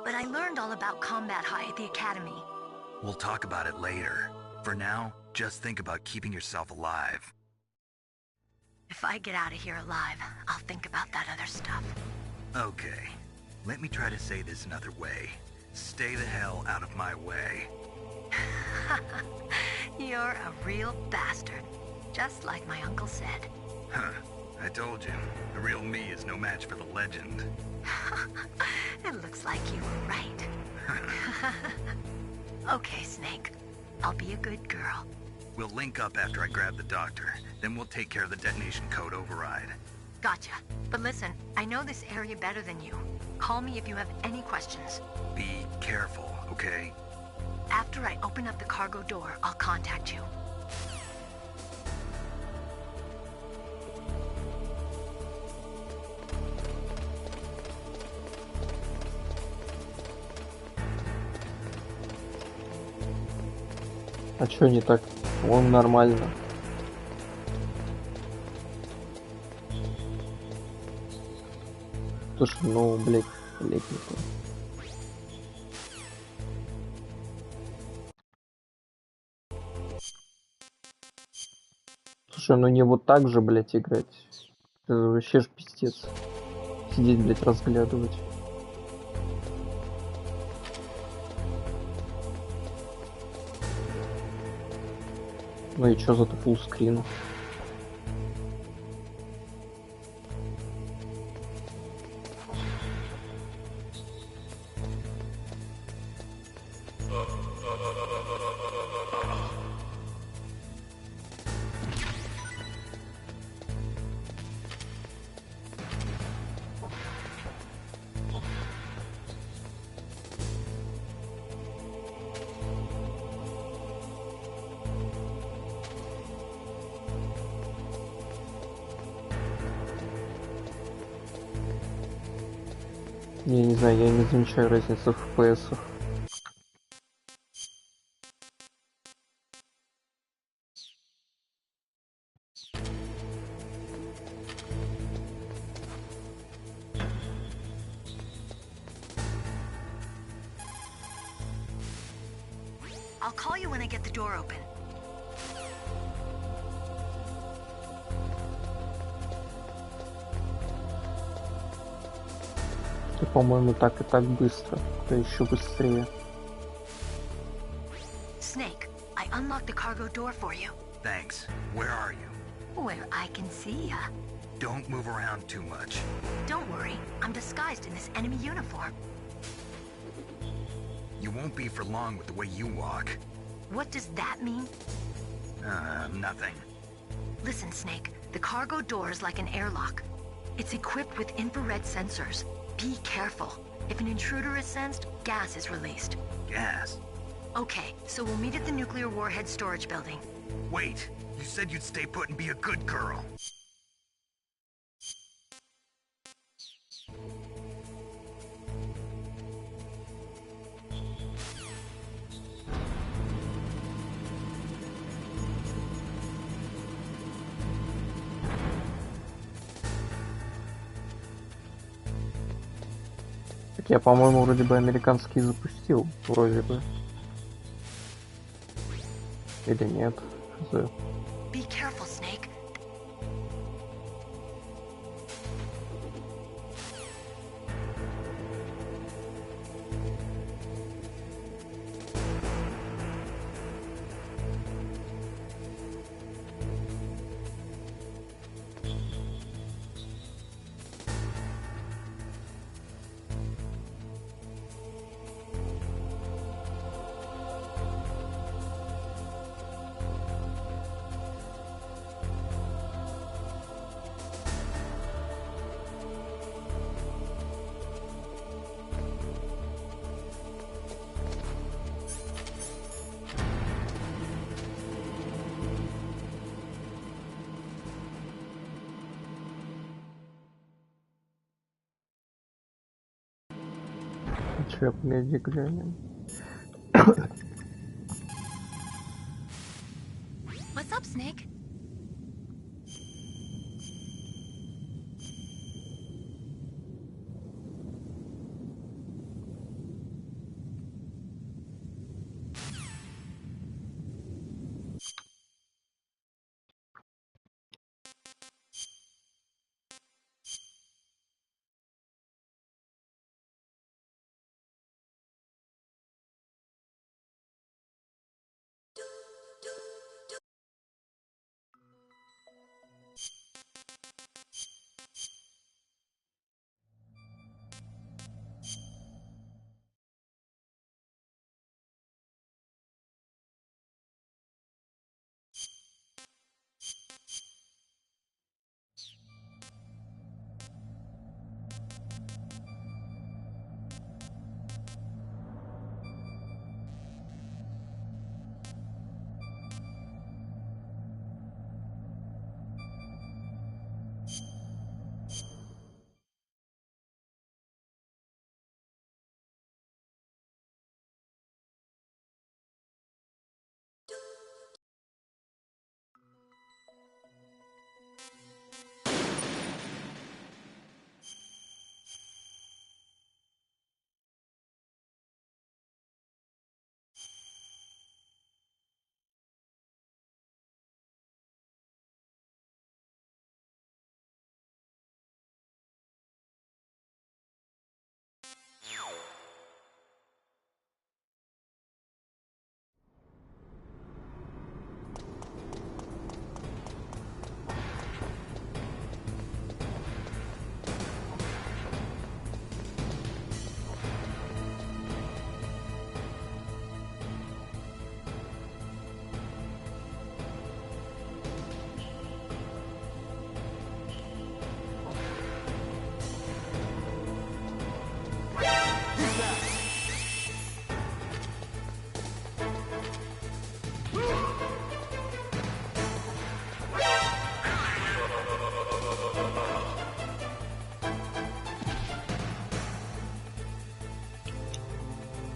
But I learned all about combat high at the academy. We'll talk about it later. For now, just think about keeping yourself alive. If I get out of here alive, I'll think about that other stuff. Okay. Let me try to say this another way. Stay the hell out of my way. You're a real bastard. Just like my uncle said. Huh. I told you. The real me is no match for the legend. It looks like you were right. Okay, Snake. I'll be a good girl. We'll link up after I grab the doctor. Then we'll take care of the detonation code override. Gotcha. But listen, I know this area better than you. Call me if you have any questions. Be careful, okay? After I open up the cargo door, I'll contact you. А чё не так? По-моему, нормально. Слушай, ну, блядь, не то. Слушай, ну не вот так же, блядь, играть. Это вообще ж пиздец. Сидеть, блядь, разглядывать. Ну и чё за фуллскрин? Я не знаю, я не замечаю разницы в FPS-ах. I'll call you when I get the door open. И, по-моему, так и так быстро. Да еще быстрее. Snake, I unlocked the cargo door for you. Thanks. Where are you? Where I can see ya. Don't move around too much. Don't worry, I'm disguised in this enemy uniform. You won't be for long with the way you walk. What does that mean? Nothing. Listen, Snake, the cargo door is like an airlock. It's equipped with infrared sensors. Be careful. If an intruder is sensed, gas is released. Gas? Okay, so we'll meet at the nuclear warhead storage building. Wait, you said you'd stay put and be a good girl. Так я, по-моему, вроде бы американский запустил. Вроде бы. Или нет? Be careful, Snake. Учебные глянем. What's up, Snake?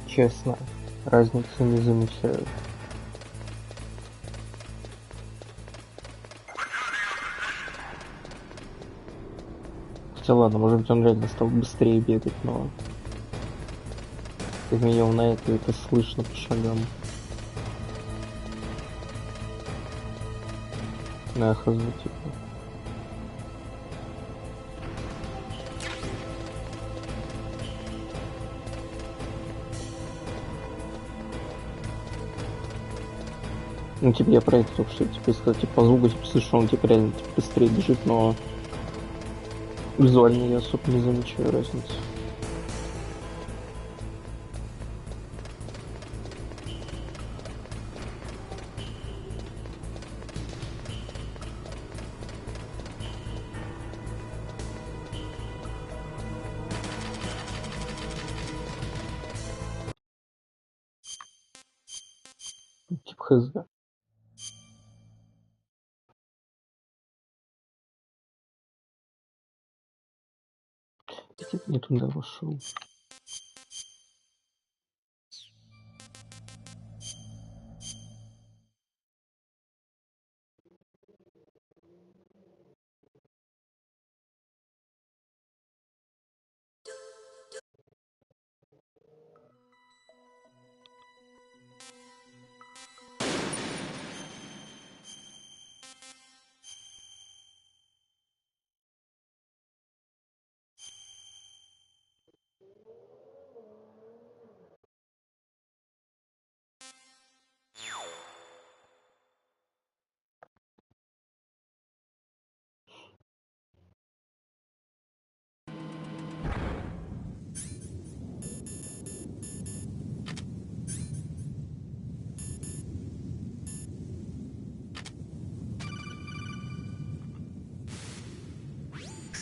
Честно, разницы не замечаю. Хотя ладно, может быть он реально стал быстрее бегать, но как минимум на это слышно по шагам. На хз, типа. Ну, типа, я про это только что, типа, сказать, типа, по звуку, типа, слышу, он, типа, реально, типа, быстрее бежит, но визуально я особо не замечаю разницы. Тип хз. Тип не туда вошел.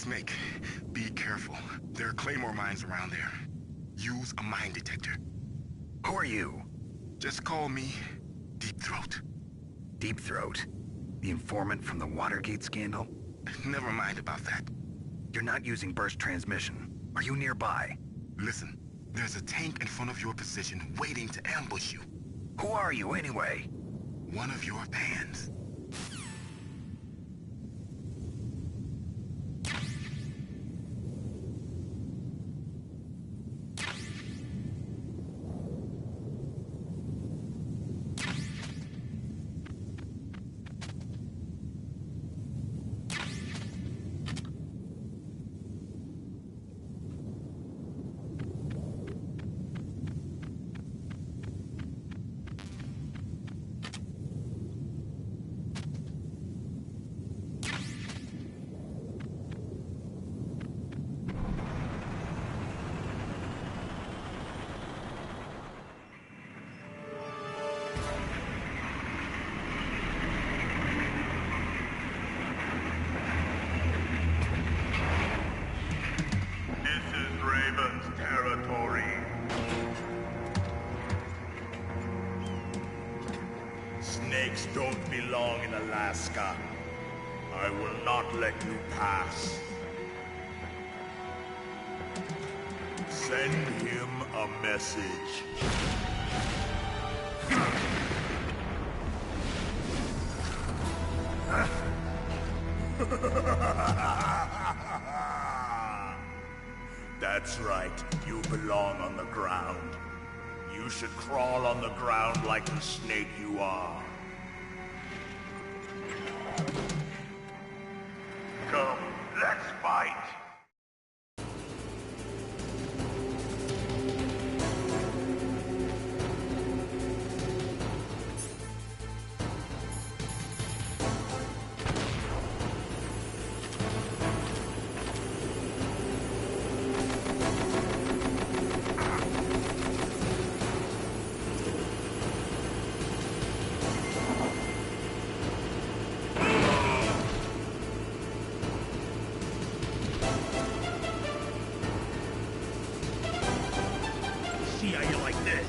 Snake, be careful. There are claymore mines around there. Use a mine detector. Who are you? Just call me Deep Throat. Deep Throat? The informant from the Watergate scandal? Never mind about that. You're not using burst transmission. Are you nearby? Listen, there's a tank in front of your position waiting to ambush you. Who are you anyway? One of your fans. Snakes don't belong in Alaska. I will not let you pass. Send him a message. That's right. You belong on the ground. You should crawl on the ground like the snake you are. Come, let's fight! See how you like this?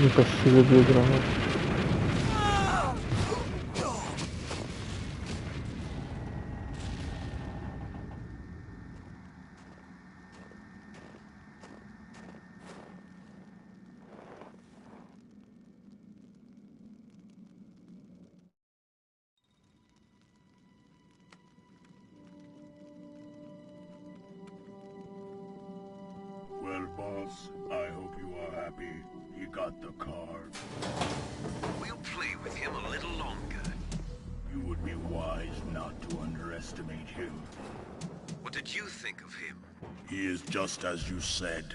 Не почти за 2 гранаты. Well, boss, I hope you are happy. He got the card. We'll play with him a little longer. You would be wise not to underestimate him. What did you think of him? He is just as you said.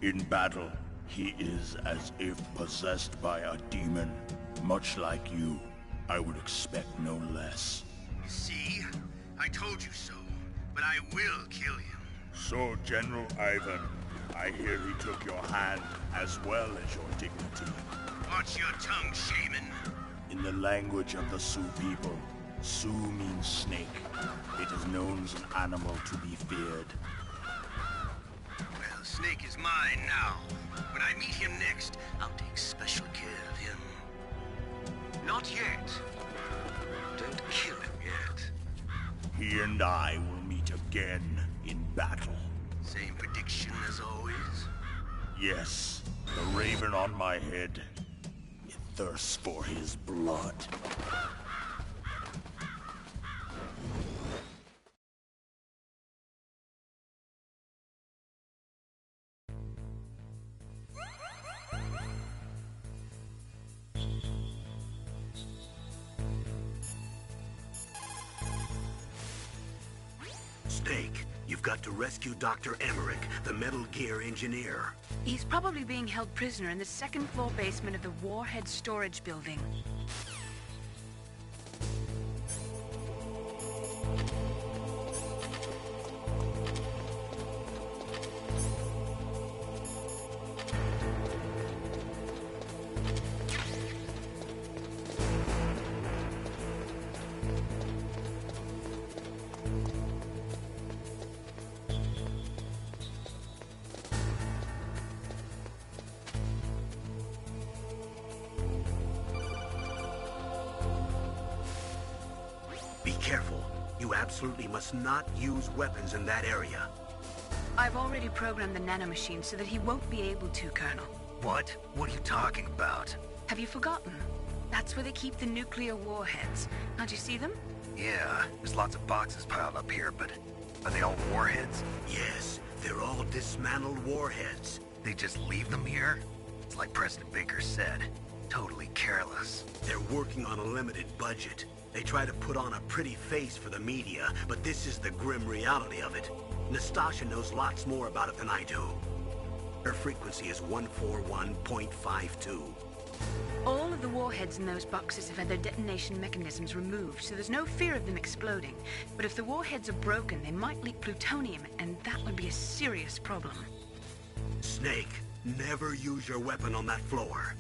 In battle, He is as if possessed by a demon, much like you. I would expect no less. See? I told you so, but I will kill him. So, General Ivan, I hear he took your hand as well as your dignity. Watch your tongue, shaman. In the language of the Sioux people, Sioux means snake. It is known as an animal to be feared. Well, Snake is mine now. When I meet him next, I'll take special care of him. Not yet. Don't kill him yet. He and I will meet again in battle. Same prediction as always? Yes, the raven on my head. It thirsts for his blood. Snake, you've got to rescue Dr. Emmerich, the Metal Gear engineer. He's probably being held prisoner in the second-floor basement of the Warhead Storage Building. Be careful. You absolutely must not use weapons in that area. I've already programmed the nanomachine so that he won't be able to, Colonel. What? What are you talking about? Have you forgotten? That's where they keep the nuclear warheads. Can't you see them? Yeah, there's lots of boxes piled up here, but are they all warheads? Yes, they're all dismantled warheads. They just leave them here? It's like President Baker said. Totally careless. They're working on a limited budget. They try to put on a pretty face for the media, but this is the grim reality of it. Nastasha knows lots more about it than I do. Her frequency is 141.52. All of the warheads in those boxes have had their detonation mechanisms removed, so there's no fear of them exploding. But if the warheads are broken, they might leak plutonium, and that would be a serious problem. Snake, never use your weapon on that floor.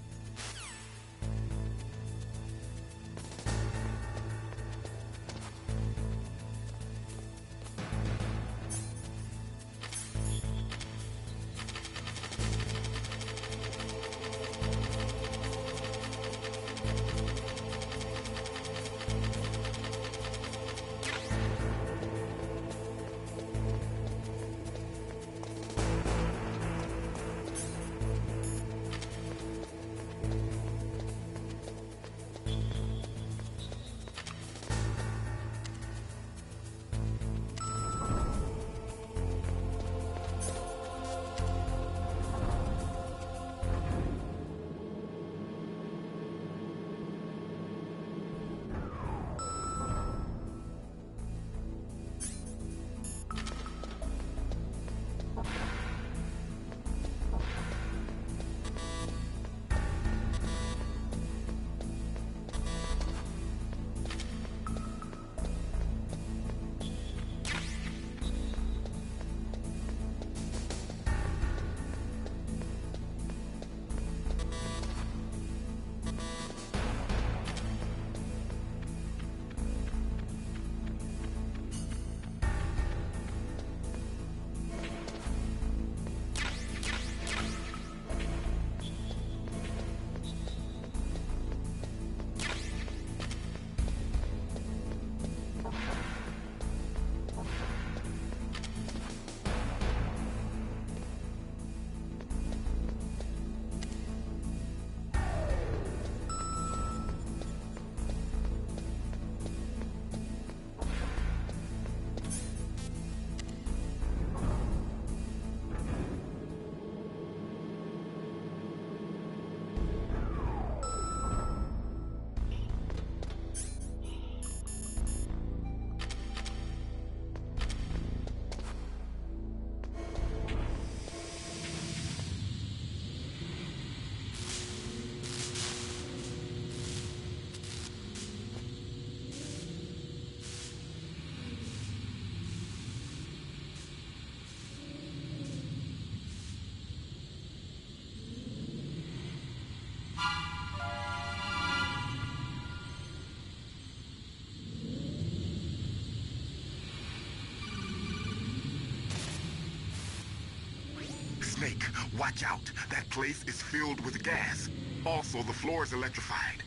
Watch out. That place is filled with gas. Also, the floor is electrified.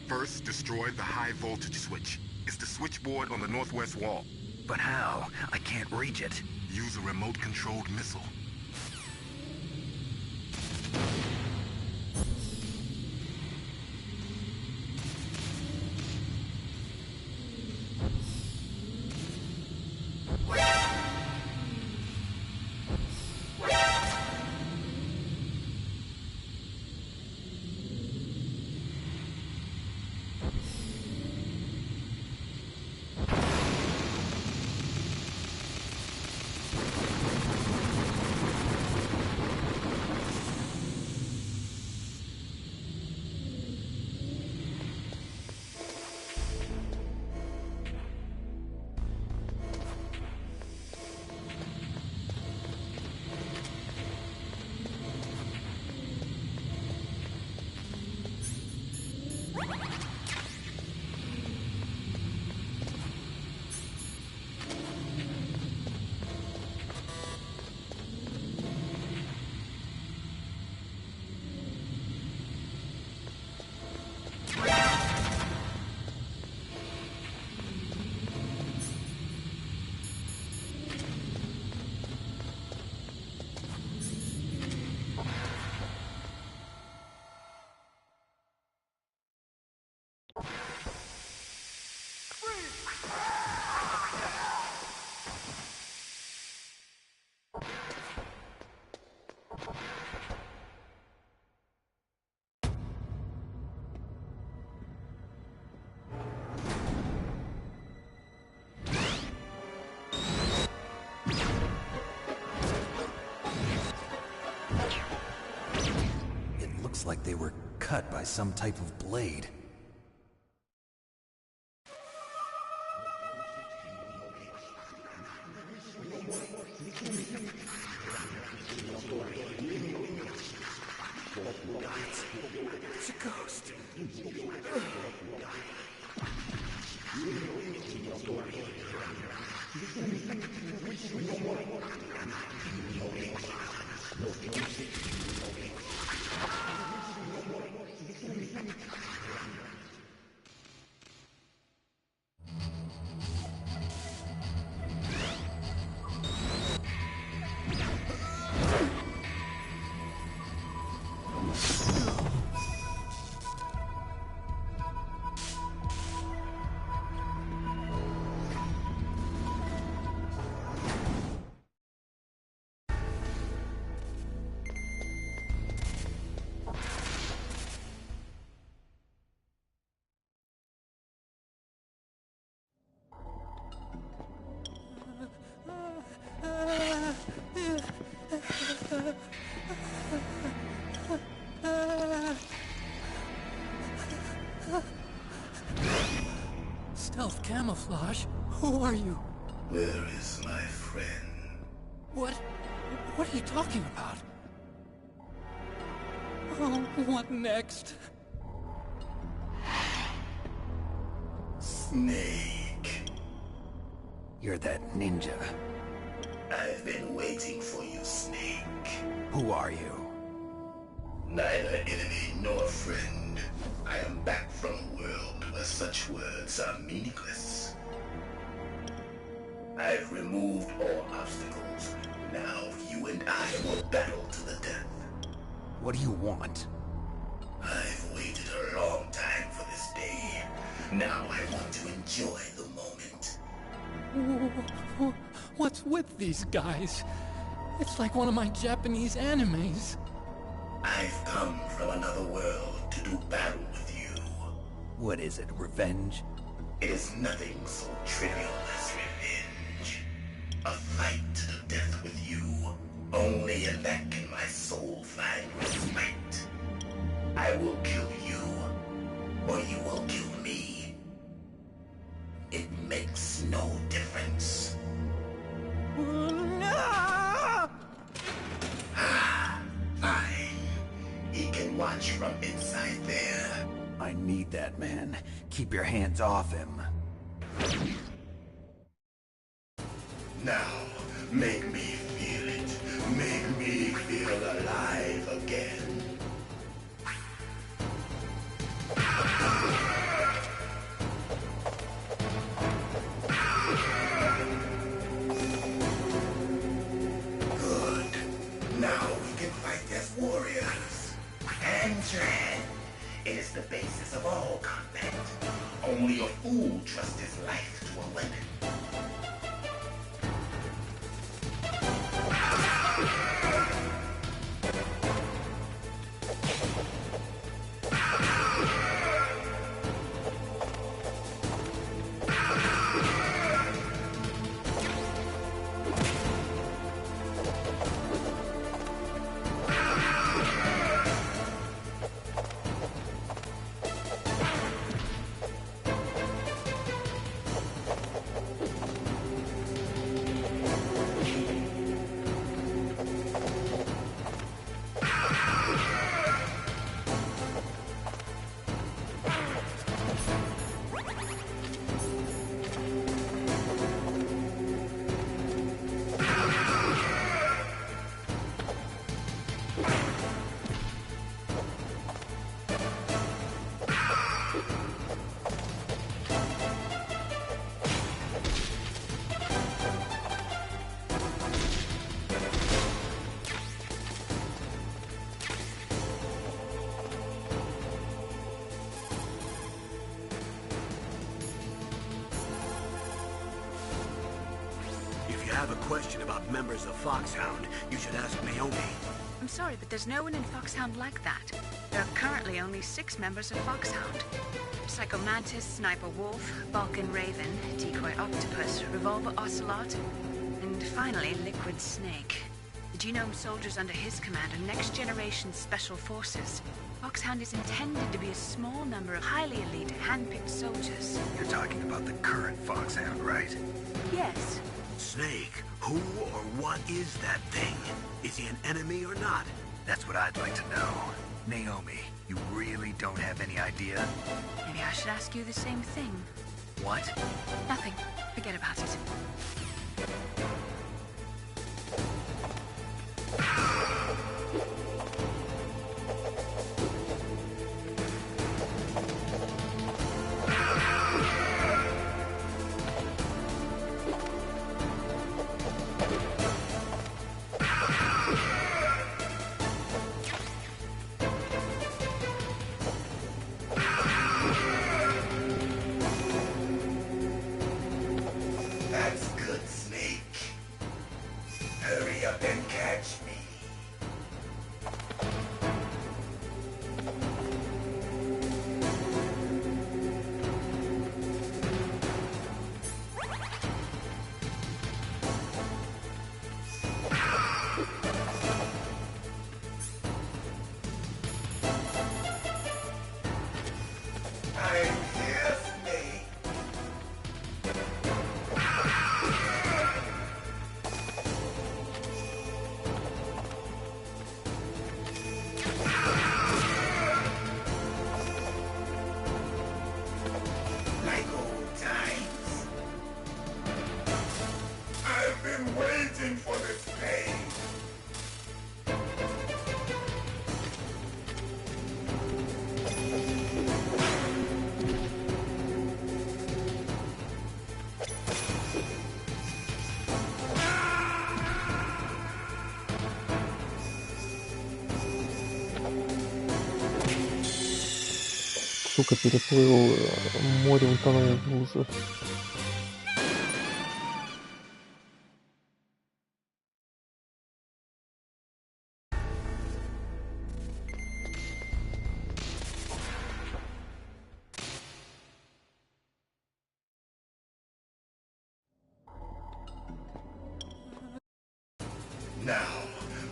First, destroy the high voltage switch. It's the switchboard on the northwest wall. But how? I can't reach it. Use a remote-controlled missile. Like they were cut by some type of blade. It's a ghost. Stealth camouflage? Who are you? Where is my friend? What are you talking about? Oh, what next? Snake. You're that ninja. I've been waiting for you, Snake. Who are you? Neither enemy nor friend. I am back from a world where such words are meaningless. I've removed all obstacles. Now you and I will battle to the death. What do you want? I've waited a long time for this day. Now I want to enjoy the moment. What's with these guys? It's like one of my Japanese animes. I've come from another world to do battle with you. What is it, revenge? It is nothing so trivial as revenge. A fight to the death with you. Only in that can my soul find respite. I will kill you, or you will kill me. It makes no difference. Fine. He can watch from inside there. I need that man. Keep your hands off him. Now, make me feel it. Make me feel alive. Hands your head. It is the basis of all combat. Only a fool trusts his life to a weapon. Have a question about members of Foxhound, you should ask Naomi. I'm sorry, but there's no one in Foxhound like that. There are currently only 6 members of Foxhound. Psycho Mantis, Sniper Wolf, Balkan Raven, Decoy Octopus, Revolver Ocelot, and finally Liquid Snake. The Genome soldiers under his command are next-generation special forces. Foxhound is intended to be a small number of highly elite, hand-picked soldiers. You're talking about the current Foxhound, right? Yes. Snake, who or what is that thing? Is he an enemy or not? That's what I'd like to know. Naomi, you really don't have any idea? Maybe I should ask you the same thing. What? Nothing. Forget about it. That's good, Snake. Hurry up and catch me. I'm here, Snake. Like old times. I've been waiting for this day. Сука, переплыл море, утонул в лужах. Now,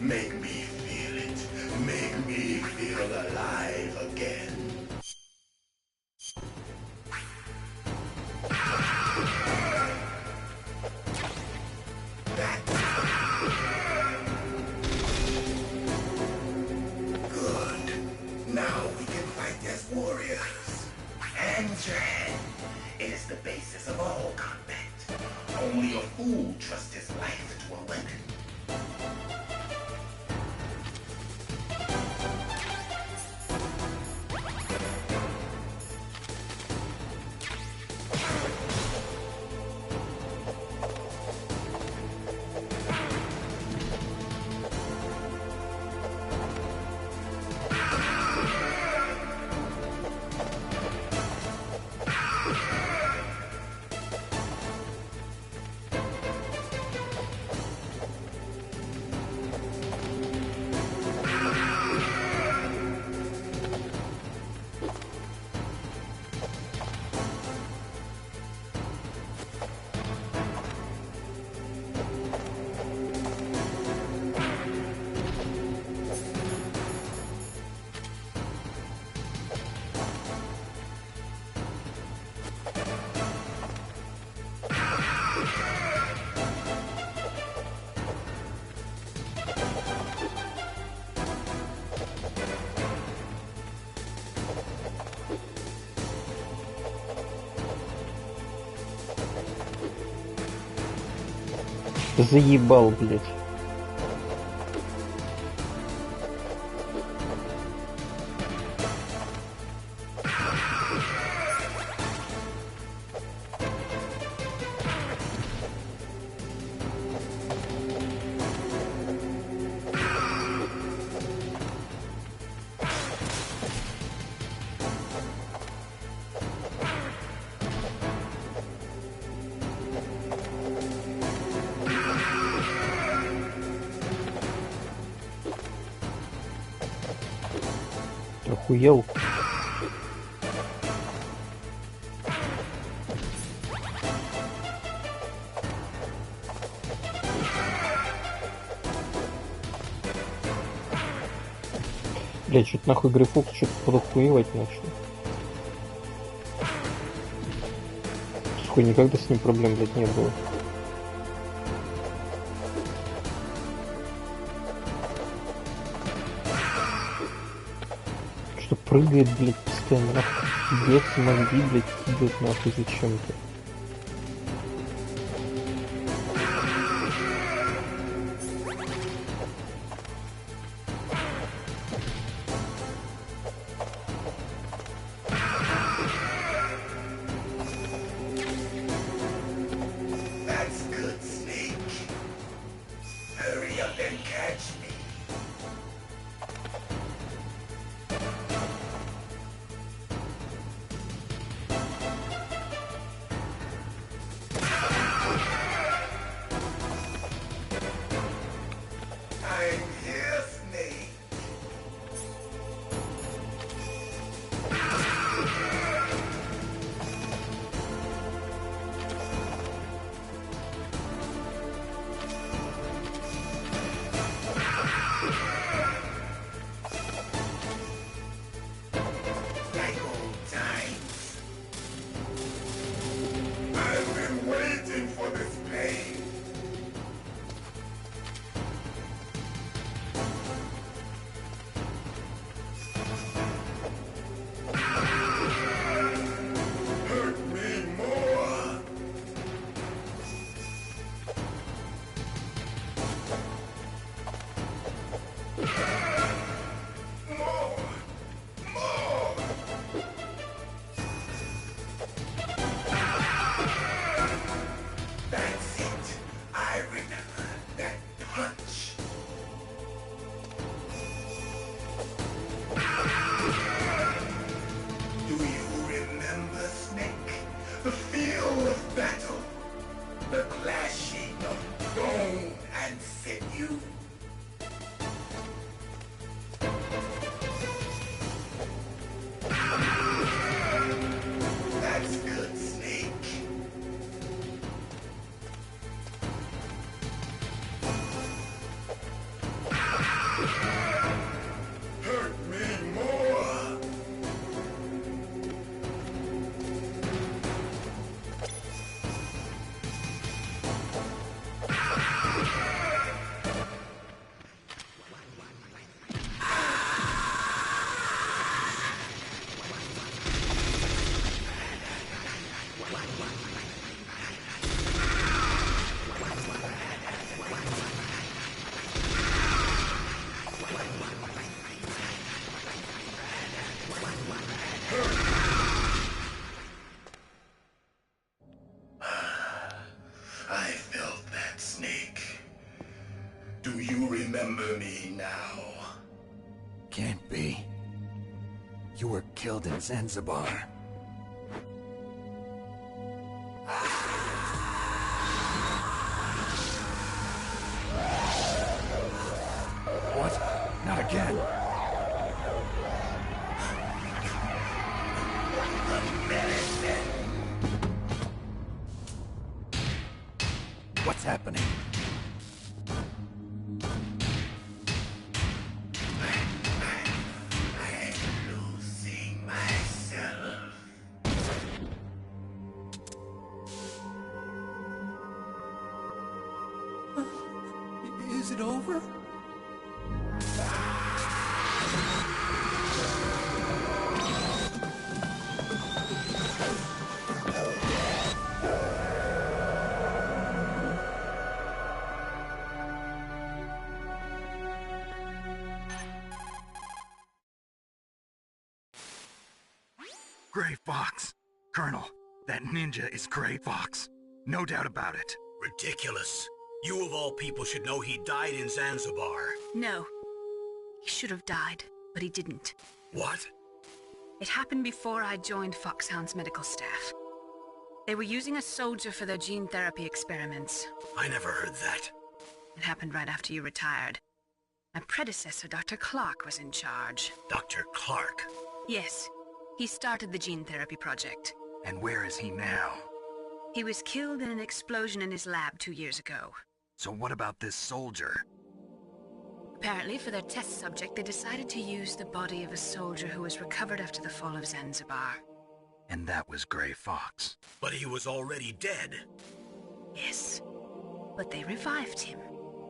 make me feel it. Make me feel alive again. Good. Now we can fight as warriors. Hands your head. It is the basis of all combat. Only a fool trusts his life to a weapon. Заебал, блядь. Охуел. Блядь, что-то нахуй Грифокс что-то подохуевать начал. Сука, никогда с ним проблем, блядь, не было. Что прыгает, блядь, постоянно нахуй. Идет, мозги, блядь, идет нахуй зачем-то. That's good, Snake. Hurry up and catch me. I'm here, Snake. Like old times. I've been waiting for this pain. Hurt me more. More. More. That's it. I remember that punch. Do you remember, Snake? The field of battle. The clashing of bone and sinew. That's good, Snake. Hurt me more. I felt that, Snake. Do you remember me now? Can't be. You were killed in Zanzibar. What? Not again. What's happening? I'm losing myself. Is it over? Gray Fox. Colonel, that ninja is Gray Fox. No doubt about it. Ridiculous. You of all people should know he died in Zanzibar. No. He should have died, but he didn't. What? It happened before I joined Foxhound's medical staff. They were using a soldier for their gene therapy experiments. I never heard that. It happened right after you retired. My predecessor, Dr. Clark, was in charge. Dr. Clark? Yes. He started the gene therapy project. And where is he now? He was killed in an explosion in his lab 2 years ago. So what about this soldier? Apparently, for their test subject, they decided to use the body of a soldier who was recovered after the fall of Zanzibar. And that was Gray Fox. But he was already dead. Yes. But they revived him.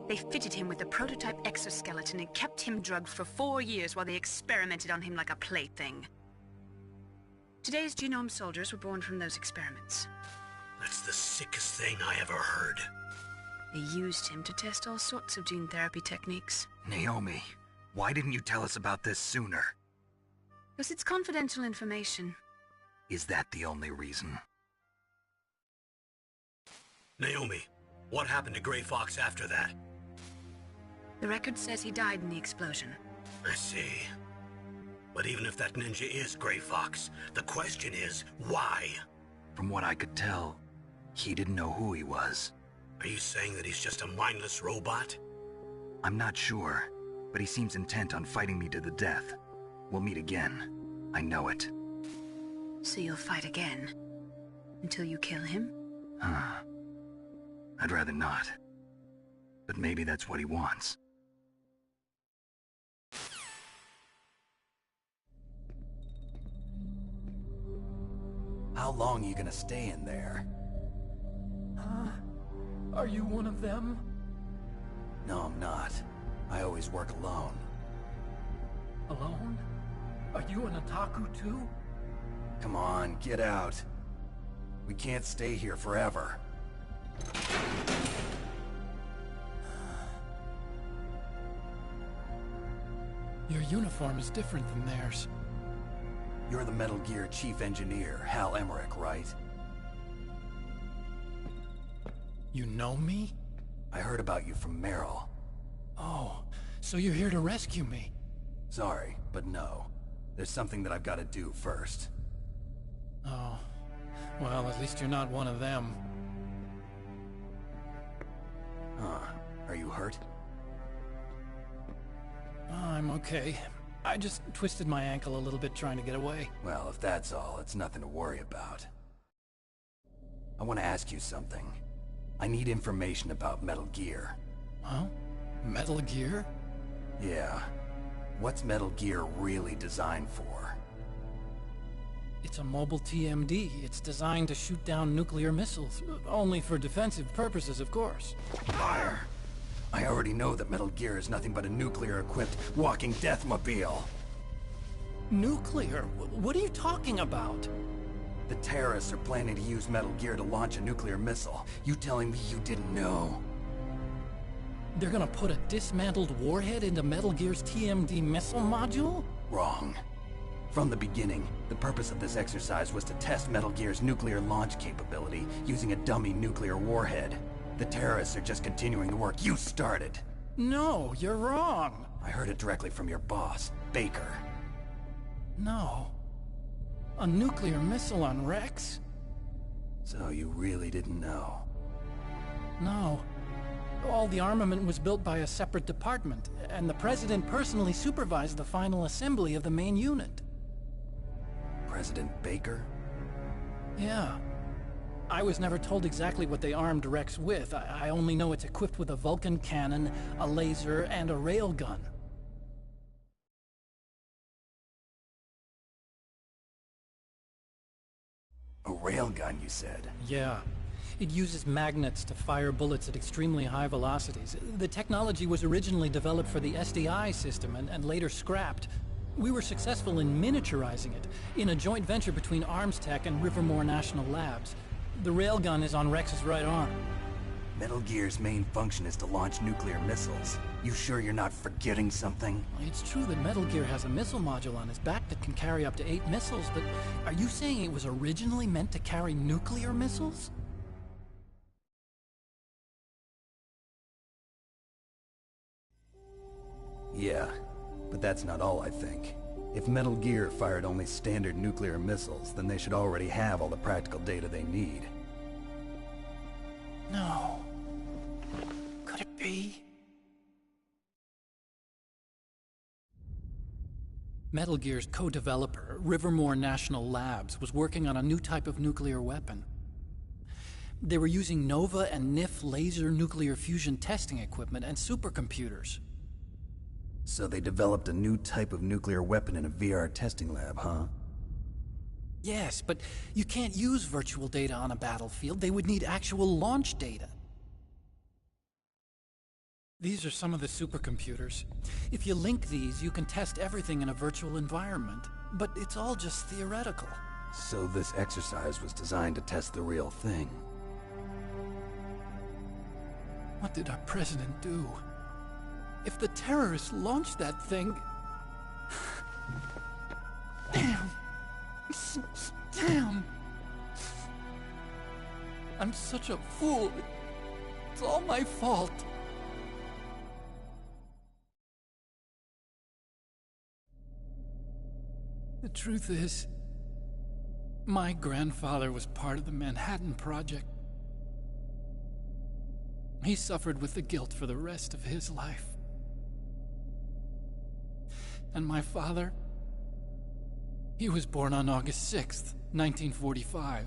They fitted him with a prototype exoskeleton and kept him drugged for 4 years while they experimented on him like a plaything. Today's genome soldiers were born from those experiments. That's the sickest thing I ever heard. They used him to test all sorts of gene therapy techniques. Naomi, why didn't you tell us about this sooner? Because it's confidential information. Is that the only reason? Naomi, what happened to Gray Fox after that? The record says he died in the explosion. I see. But even if that ninja is Gray Fox, the question is, why? From what I could tell, he didn't know who he was. Are you saying that he's just a mindless robot? I'm not sure, but he seems intent on fighting me to the death. We'll meet again. I know it. So you'll fight again? Until you kill him? I'd rather not. But maybe that's what he wants. How long are you gonna stay in there? Huh? Are you one of them? No, I'm not. I always work alone. Alone? Are you an otaku too? Come on, get out. We can't stay here forever. Your uniform is different than theirs. You're the Metal Gear Chief Engineer, Hal Emmerich, right? You know me? I heard about you from Meryl. Oh, so you're here to rescue me? Sorry, but no. There's something that I've got to do first. Oh. Well, at least you're not one of them. Huh. Are you hurt? I'm okay. I just twisted my ankle a little bit trying to get away. Well, if that's all, it's nothing to worry about. I want to ask you something. I need information about Metal Gear. Huh? Metal Gear? Yeah. What's Metal Gear really designed for? It's a mobile TMD. It's designed to shoot down nuclear missiles. Only for defensive purposes, of course. Fire! I already know that Metal Gear is nothing but a nuclear-equipped walking deathmobile. Nuclear? What are you talking about? The terrorists are planning to use Metal Gear to launch a nuclear missile. You telling me you didn't know? They're gonna put a dismantled warhead into Metal Gear's TMD missile module? Wrong. From the beginning, the purpose of this exercise was to test Metal Gear's nuclear launch capability using a dummy nuclear warhead. The terrorists are just continuing the work you started. No, you're wrong. I heard it directly from your boss, Baker. No. A nuclear missile on Rex? So you really didn't know? No. All the armament was built by a separate department, and the President personally supervised the final assembly of the main unit. President Baker? Yeah. I was never told exactly what they armed Rex with. I only know it's equipped with a Vulcan cannon, a laser, and a railgun. A railgun, you said? Yeah. It uses magnets to fire bullets at extremely high velocities. The technology was originally developed for the SDI system and later scrapped. We were successful in miniaturizing it, in a joint venture between Arms Tech and Rivermore National Labs. The railgun is on Rex's right arm. Metal Gear's main function is to launch nuclear missiles. You sure you're not forgetting something? It's true that Metal Gear has a missile module on his back that can carry up to 8 missiles, but are you saying it was originally meant to carry nuclear missiles? Yeah, but that's not all I think. If Metal Gear fired only standard nuclear missiles, then they should already have all the practical data they need. No. Could it be? Metal Gear's co-developer, Rivermore National Labs, was working on a new type of nuclear weapon. They were using NOVA and NIF laser nuclear fusion testing equipment and supercomputers. So they developed a new type of nuclear weapon in a VR testing lab, huh? Yes, but you can't use virtual data on a battlefield. They would need actual launch data. These are some of the supercomputers. If you link these, you can test everything in a virtual environment. But it's all just theoretical. So this exercise was designed to test the real thing. What did our president do? If the terrorists launched that thing... Damn. Damn. I'm such a fool. It's all my fault. The truth is, my grandfather was part of the Manhattan Project. He suffered with the guilt for the rest of his life. And my father, he was born on August 6th, 1945.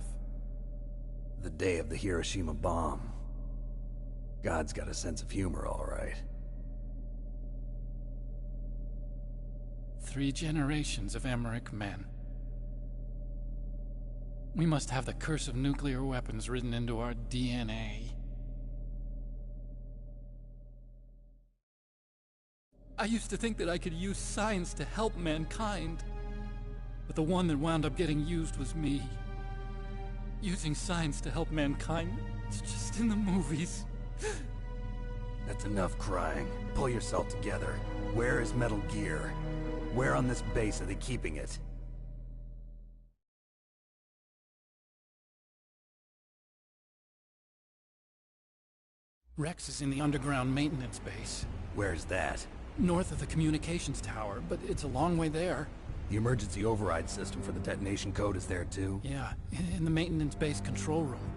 The day of the Hiroshima bomb. God's got a sense of humor, all right. 3 generations of Emmerich men. We must have the curse of nuclear weapons written into our DNA. I used to think that I could use science to help mankind. But the one that wound up getting used was me. Using science to help mankind, it's just in the movies. That's enough crying. Pull yourself together. Where is Metal Gear? Where on this base are they keeping it? Rex is in the underground maintenance base. Where's that? North of the communications tower, but it's a long way there. The emergency override system for the detonation code is there too? Yeah, in the maintenance base control room.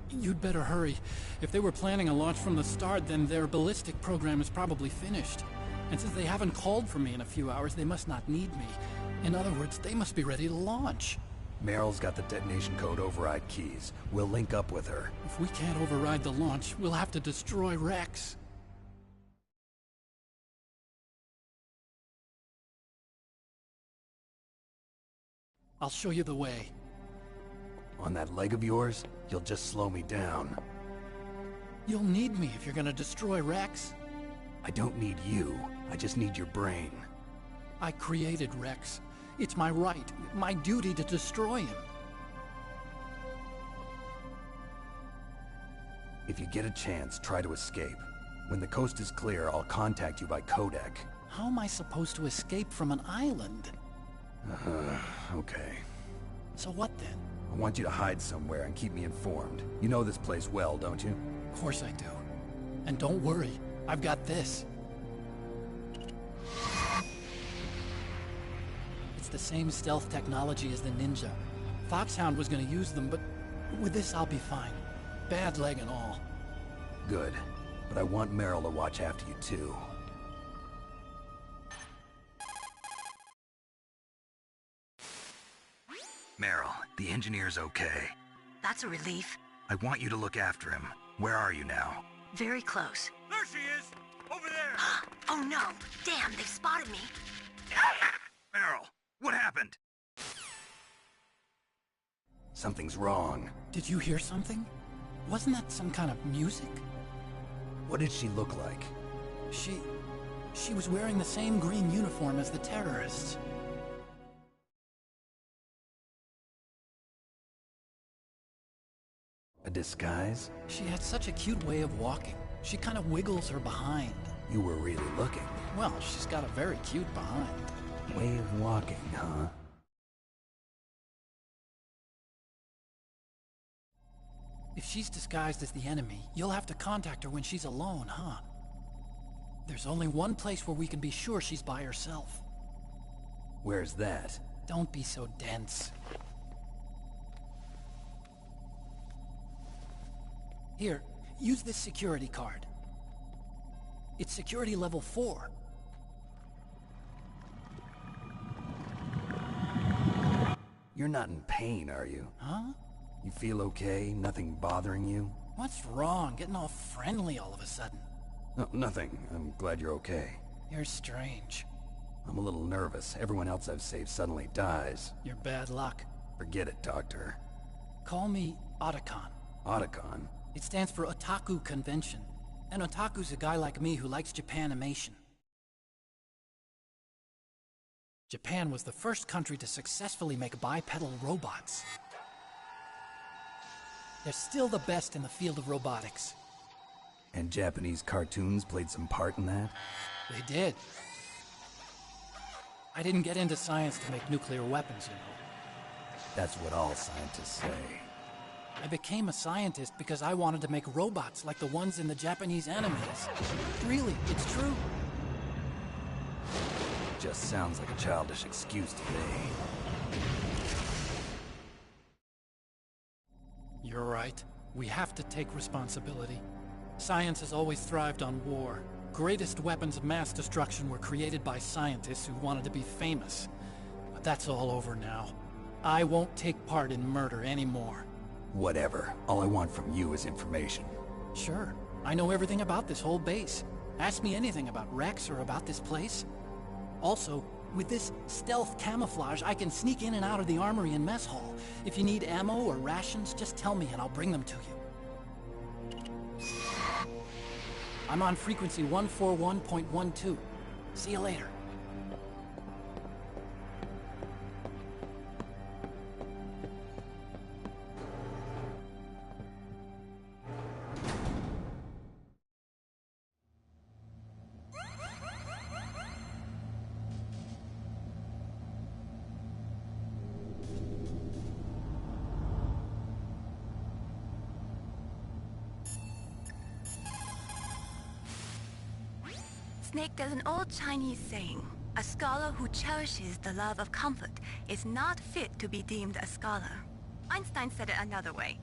You'd better hurry. If they were planning a launch from the start, then their ballistic program is probably finished. And since they haven't called for me in a few hours, they must not need me. In other words, they must be ready to launch. Meryl's got the detonation code override keys. We'll link up with her. If we can't override the launch, we'll have to destroy Rex. I'll show you the way. On that leg of yours, you'll just slow me down. You'll need me if you're gonna destroy Rex. I don't need you. I just need your brain. I created Rex. It's my right, my duty to destroy him. If you get a chance, try to escape. When the coast is clear, I'll contact you by codec. How am I supposed to escape from an island? Okay. So what then? I want you to hide somewhere and keep me informed. You know this place well, don't you? Of course I do. And don't worry, I've got this. It's the same stealth technology as the Ninja. Foxhound was gonna use them, but with this I'll be fine. Bad leg and all. Good. But I want Meryl to watch after you too. Meryl, the engineer's okay. That's a relief. I want you to look after him. Where are you now? Very close. There she is! Over there! Oh no! Damn, they've spotted me! Meryl, what happened? Something's wrong. Did you hear something? Wasn't that some kind of music? What did she look like? She was wearing the same green uniform as the terrorists. A disguise? She had such a cute way of walking. She kind of wiggles her behind. You were really looking. Well, she's got a very cute behind. Way of walking, huh? If she's disguised as the enemy, you'll have to contact her when she's alone, huh? There's only one place where we can be sure she's by herself. Where's that? Don't be so dense. Here, use this security card. It's security level 4. You're not in pain, are you? Huh? You feel okay? Nothing bothering you? What's wrong? Getting all friendly all of a sudden. No, nothing. I'm glad you're okay. You're strange. I'm a little nervous. Everyone else I've saved suddenly dies. You're bad luck. Forget it, Doctor. Call me Otacon. Otacon? It stands for Otaku Convention. An otaku's a guy like me who likes Japanimation. Japan was the first country to successfully make bipedal robots. They're still the best in the field of robotics. And Japanese cartoons played some part in that? They did. I didn't get into science to make nuclear weapons, you know. That's what all scientists say. I became a scientist because I wanted to make robots like the ones in the Japanese animes. Really, it's true. Just sounds like a childish excuse to me. You're right. We have to take responsibility. Science has always thrived on war. Greatest weapons of mass destruction were created by scientists who wanted to be famous. But that's all over now. I won't take part in murder anymore. Whatever. All I want from you is information. Sure. I know everything about this whole base. Ask me anything about Rex or about this place. Also, with this stealth camouflage, I can sneak in and out of the armory and mess hall. If you need ammo or rations, just tell me and I'll bring them to you. I'm on frequency 141.12. See you later. Snake, there's an old Chinese saying, a scholar who cherishes the love of comfort is not fit to be deemed a scholar. Einstein said it another way.